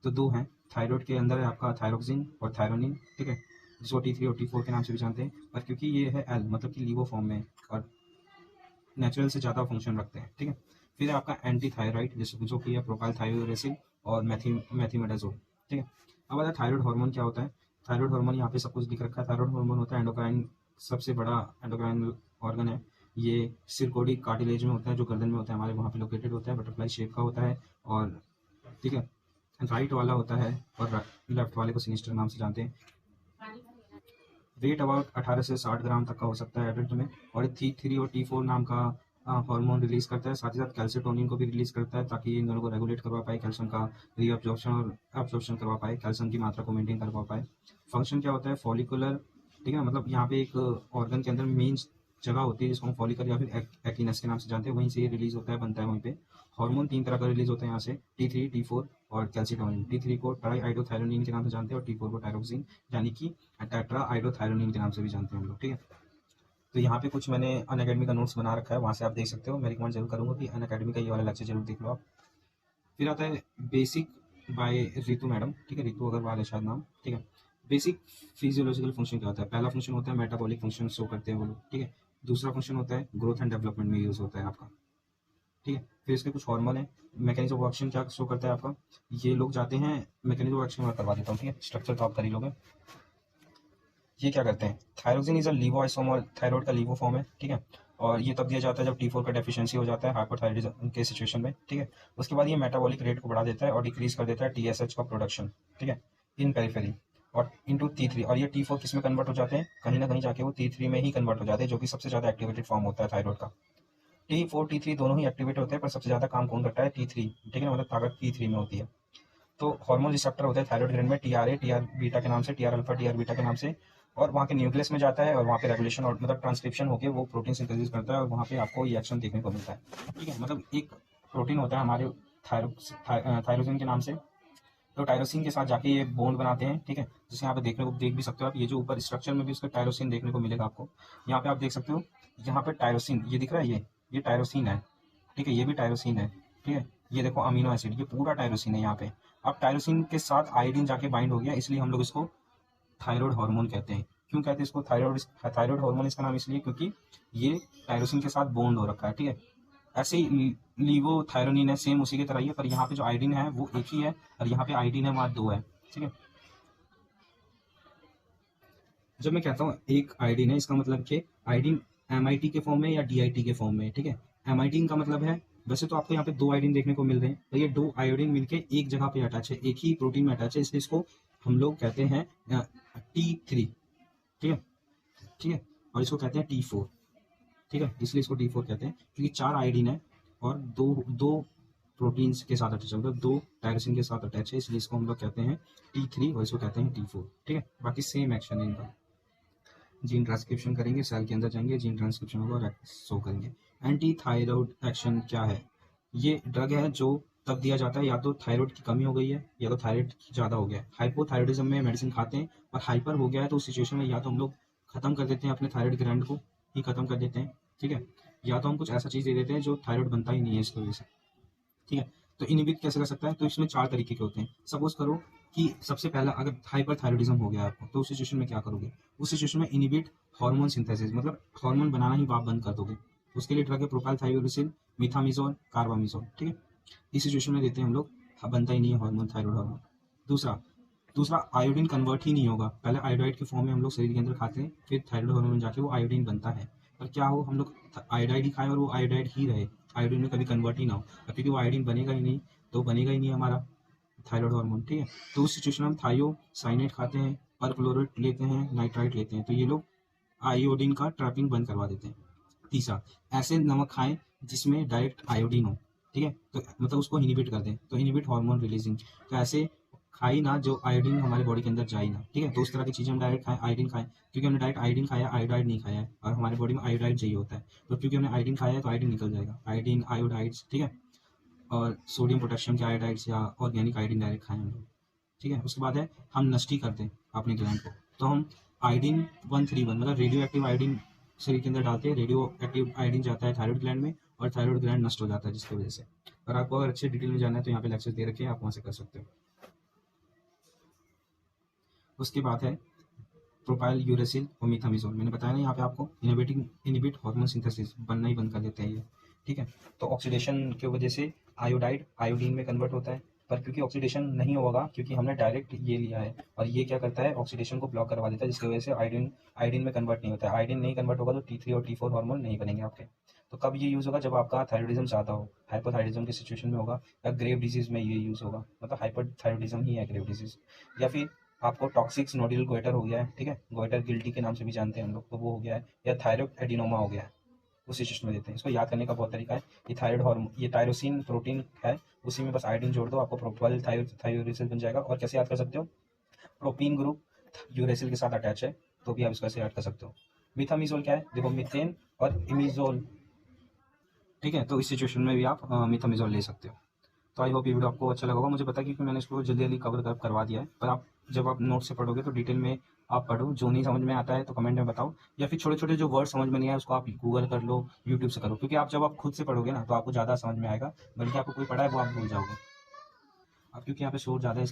तो 2 हैं। थायराइड के अंदर है आपका थायरोक्सिन और थायरोनिन, ठीक है, जिसको T3 और T4 के नाम से भी जानते हैं, पर क्योंकि ये है एल मतलब कि लीवो फॉर्म में और नेचुरल से ज़्यादा फंक्शन रखते हैं, ठीक है। फिर है आपका एंटी थायराइड, जैसे जो कि है प्रोपाइल थायोरेसिल और मैथीमेटाजोल, ठीक है। अब आता है थायराइड हार्मोन क्या होता है। थायराइड हार्मोन यहाँ पे सब कुछ लिख रखा है। थायराइड हार्मोन होता है एंडोक्राइन, सबसे बड़ा एंडोक्राइन ऑर्गन है ये, सिरकोडी कार्टिलेज में होता है, जो गर्दन में होता है हमारे, वहाँ पे लोकेटेड होता है, बटरफ्लाई शेप का होता है, और ठीक है, राइट वाला होता है और लेफ्ट वाले को सिनिस्टर नाम से जानते हैं। वेट अबाउट 18 से 60 ग्राम तक का हो सकता है एडल्ट में, और T3 और T4 नाम का हार्मोन रिलीज करता है, साथ ही साथ कैल्सिटोनिन को भी रिलीज करता है, ताकि इन दोनों को रेगुलेट करवा पाए, कैल्शियम का रीअब्जॉर्प्शन और एब्जॉर्प्शन करवा पाए, कैल्शियम की मात्रा को मेंटेन करवा पाए। फंक्शन क्या होता है, फॉलिकुलर, ठीक है ना, मतलब यहाँ पे एक ऑर्गन के अंदर मेन जगह होती है जिसको हम फॉलिकल या फिर एक्टिनस के नाम से जानते हैं, वहीं से ये रिलीज होता है, बनता है वहीं पे। हार्मोन 3 तरह का रिलीज होता है यहाँ से, T3, T4 और कैल्सिटोनिन। T3 को ट्राई आइडोथायरोनिन के नाम से जानते हैं, और T4 को टायरोक्सिन यानी कि टेट्रा आइडोथायरोनिन के नाम से भी जानते हैं हम लोग, ठीक है। तो यहाँ पे कुछ मैंने अनअकैडमी का नोट्स बना रखा है, वहाँ से आप देख सकते हो। मैं रिकमेंड जरूर करूँगा कि अनअकैडमी का ये वाला लेक्चर जरूर देख लो आप। फिर आता है बेसिक बाय रितु मैडम, ठीक है, रितु अग्रवाल है शायद नाम, ठीक है। बेसिक फिजियोलॉजिकल फंक्शन क्या होता है? पहला फंक्शन होता है मेटाबॉलिक फंक्शन शो करते हैं वो लोग, ठीक है। दूसरा फंक्शन होता है ग्रोथ एंड डेवलपमेंट में यूज होता है आपका, ठीक है। फिर इसके कुछ हार्मोन है। मैकेनिज्म ऑफ एक्शन क्या शो करता है आपका? ये लोग जाते हैं, मैकेनिज्म ऑफ एक्शन मैं करवा देता हूँ, ठीक है, स्ट्रक्चर तो आप कर ही लोगे। ये क्या करते हैं? थायरोजिन इज अ लीवोआइसोमर, थायराइड का लीवो फॉर्म है, ठीक है। और ये तब दिया जाता है जब T4 का डेफिशिएंसी हो जाता है हाइपोथायराइडिज्म के सिचुएशन में, ठीक है। उसके बाद ये मेटाबॉलिक रेट को बढ़ा देता है और डिक्रीज कर देता है TSH का प्रोडक्शन, ठीक है, इन पेरिफेरी और इनटू T3। और ये T4 किस में कन्वर्ट हो जाते हैं? कहीं ना कहीं जाके वो T3 में ही कन्वर्ट हो जाते हैं, जो कि सबसे ज्यादा एक्टिवेटेड फॉर्म होता है थायराइड का। T4 T3 दोनों ही एक्टिवेट होते हैं, पर सबसे ज्यादा काम कौन करता है? T3, ठीक है ना, मतलब ताकत T3 में होती है। तो हार्मोन रिसेप्टर होते हैं थायराइड ग्लैंड में, TRA, TR बीटा के नाम से, TR अल्फा, TR बीटा के नाम से। और वहाँ के न्यूक्लियस में जाता है और वहाँ पे रेगुलेशन और मतलब ट्रांसक्रिप्शन होकर वो प्रोटीन सिंथेसिस करता है और वहाँ पे आपको ये एक्शन देखने को मिलता है, ठीक है। मतलब एक प्रोटीन होता है हमारे थायरोसिन के नाम से, तो टायरोसिन के साथ जाके ये बॉन्ड बनाते हैं, ठीक है। जिसे यहाँ पे देखने को देख भी सकते हो आप, ये जो ऊपर स्ट्रक्चर में भी उसका टायरोसिन देखने को मिलेगा आपको। यहाँ पे आप देख सकते हो, यहाँ पे टायरोसिन ये दिख रहा है, ये टायरोसिन है, ठीक है, ये भी टायरोसिन है, ठीक है। ये देखो अमीनो एसिड, ये पूरा टायरोसिन है यहाँ पे। अब टायरोसिन के साथ आयोडीन जाके बाइंड हो गया, इसलिए हम लोग इसको थायराइड हार्मोन कहते हैं। क्यों कहते हैं इसको थायराइड? थायराइड हार्मोन इसका नाम इसलिए क्योंकि ये टायरोसिन के साथ बॉन्ड हो रखा है, ठीक है। ऐसे ही लीवोथायरोनिन है, सेम उसी की तरह ही है, पर यहाँ पे जो आयोडीन है वो एक ही है और यहाँ पे आयोडीन है वहाँ दो है, ठीक है। जब मैं कहता हूँ एक आयोडीन है, इसका मतलब कि आयोडीन MIT के फॉर्म में या DIT के फॉर्म में, ठीक है। MIT का मतलब है, वैसे तो आपको यहाँ पे दो आयोडीन देखने को मिल रहे हैं, तो ये दो आयोडीन मिलके एक जगह पे अटैच है, एक ही प्रोटीन में अटैच है, इसलिए इसको हम लोग कहते हैं T3, ठीक है, ठीक है। और इसको कहते हैं T4, ठीक है, इसलिए इसको T4 कहते हैं क्योंकि चार आयोडीन है और दो दो प्रोटीन्स के साथ अटैच है, मतलब दो टायरोसिन के साथ अटैच है, इसलिए इसको हम लोग कहते हैं T3 और इसको कहते हैं T4, ठीक है। बाकी सेम एक्शन है इनका। जीन ट्रांसक्रिप्शन करेंगे, सेल के अंदर जाएंगे, जीन ट्रांसक्रिप्शन होगा और शो करेंगे। एंटी थायराइड एक्शन क्या है? ये ड्रग है जो तब दिया जाता है या तो थायराइड की कमी हो गई है या तो थायराइड ज़्यादा हो गया है। हाइपोथायराइडिज्म में मेडिसिन खाते हैं और हाइपर हो गया है, तो उस सिचुएशन में या तो हम लोग खत्म कर देते हैं अपने थायराइड ग्लैंड को ही खत्म कर देते हैं, ठीक है, या तो हम कुछ ऐसा चीज़ दे देते हैं जो थायराइड बनता ही नहीं है इसकी वजह से, ठीक है। तो इनिबिट कैसे कर सकता है? तो इसमें चार तरीके के होते हैं। सपोज करो कि सबसे पहला अगर हाइपरथायराइडिज्म हो गया आपको, तो उस सिचुएशन में क्या करोगे? उस सिचुएशन में इनिबिट हार्मोन सिंथेसिस, मतलब हार्मोन बनाना ही आप बंद कर दोगे। उसके लिए ड्रग है प्रोपाइल थायोरिसिन, मिथामिजोल, कार्बामिजोल, ठीक है। इस सिचुएशन में देते हैं हम लोग, बनता ही नहीं है हार्मोन, थायराइड हार्मोन। दूसरा दूसरा आयोडीन कन्वर्ट ही नहीं होगा, पहले आयोडाइड के फॉर्म में हम लोग शरीर के अंदर खाते हैं, फिर थायराइड हार्मोन जाके वो आयोडीन बनता है। पर क्या हो, हम लोग आयोडाइड ही खाएं और वो आयोडाइड ही रहे, आयोडीन में कभी कन्वर्ट ही ना हो, और क्योंकि वो आयोडीन बनेगा ही नहीं, तो बनेगा ही नहीं हमारा थायराइड हार्मोन, ठीक है। तो उस सिचुएशन में हम थायोसाइनेट खाते हैं, परक्लोरेट लेते हैं, नाइट्राइट लेते हैं, तो ये लोग आयोडीन का ट्रैपिंग बंद करवा देते हैं। तीसरा, ऐसे नमक खाएं जिसमें डायरेक्ट आयोडीन हो, ठीक है, तो मतलब उसको इनिबिट कर दें, तो इनिबिट हार्मोन रिलीजिंग। तो ऐसे खाई ना जो आयोडीन हमारे बॉडी के अंदर जाए ना, ठीक है। तो उस तरह की चीज़ें हम डायरेक्ट खाएं, आयोडीन खाएं, क्योंकि हमने डायरेक्ट आयोडीन खाया, आयोडाइड नहीं खाया है, और हमारे बॉडी में आयोडाइड चाहिए होता है, तो क्योंकि हमने आयोडीन खाया है तो आयोडीन निकल जाएगा, आयोडीन आयोडाइड्स, ठीक है। और सोडियम पोटेशियम के आयोडाइड्स या ऑर्गेनिक आयोडीन डायरेक्ट खाएं हम लोग, ठीक है। उसके बाद है हम नष्टी करते हैं अपने ग्लैंड को, तो हम आयोडीन 131 मतलब रेडियो एक्टिव आयोडीन शरीर के अंदर डालते हैं, रेडियो एक्टिव आयोडीन जाता है थायराइड ग्लैंड में और थायराइड ग्लैंड नष्ट हो जाता है जिसकी वजह से। और आपको अगर अच्छे डिटेल में जानना है तो यहाँ पे लेक्चर्स दे रखे हैं, आप वहाँ से कर सकते हो। उसके बाद है प्रोपाइल यूरेसिल और मिथामिजोल, मैंने बताया ना यहाँ पे आपको, इनिबिट हार्मोन सिंथेसिस बनना ही बंद कर देते हैं ये, ठीक है। तो ऑक्सीडेशन की वजह से आयोडाइड आयोडीन में कन्वर्ट होता है, पर क्योंकि ऑक्सीडेशन नहीं होगा क्योंकि हमने डायरेक्ट ये लिया है, और ये क्या करता है, ऑक्सीडेशन को ब्लॉक करवा देता है, जिसकी वजह से आयोडीन में कन्वर्ट नहीं होता है। आयोडीन नहीं कन्वर्ट होगा तो T3 और T4 हार्मोन नहीं बनेंगे आपके। तो कब ये यूज़ होगा? जब आपका थायराइडिज्म ज़्यादा हो, हाइपोथायराइडिज्म की सिचुएशन में होगा, या ग्रेव डिजीज में ये यूज़ होगा, मतलब हाइपरथायराइडिज्म ही है ग्रेव डिजीज। या फिर आपको टॉक्सिक नोडुलर गोइटर हो गया है, ठीक है, गोइटर गिल्टी के नाम से भी जानते हैं हम लोग, तो वो हो गया है, या थायरॉइड एडिनोमा हो गया है, उस सिचुएशन में देते हैं। इसको याद करने का बहुत तरीका है। ये थायराइड हार्मोन, ये टायरोसिन प्रोटीन है, उसी में बस आयोडीन जोड़ दो, आपको प्रोपाइल थायोरेसिल बन जाएगा। और कैसे याद कर सकते हो? प्रोपीन ग्रुप यूरेसिल के साथ अटैच है, तो भी आप इसको ऐसे याद कर सकते हो। मिथामिजोल क्या है? देखो, मीथेन और इमिजोल, ठीक है, तो इस सिचुएशन में भी आप मिथामिजोल ले सकते हो। तो आई होप ये वीडियो आपको अच्छा लगा होगा, मुझे पता है क्योंकि मैंने इसको जल्दी जल्दी कवर करवा दिया है, पर आप जब आप नोट से पढ़ोगे तो डिटेल में आप पढ़ो, जो नहीं समझ में आता है तो कमेंट में बताओ, या फिर छोटे छोटे जो वर्ड समझ में नहीं आए उसको आप गूगल कर लो, यूट्यूब से करो, क्योंकि आप जब आप खुद से पढ़ोगे ना तो आपको ज़्यादा समझ में आएगा, बल्कि आपको कोई पढ़ा है वो आप भूल जाओगे। अब क्योंकि यहाँ पे शोर ज़्यादा है इसका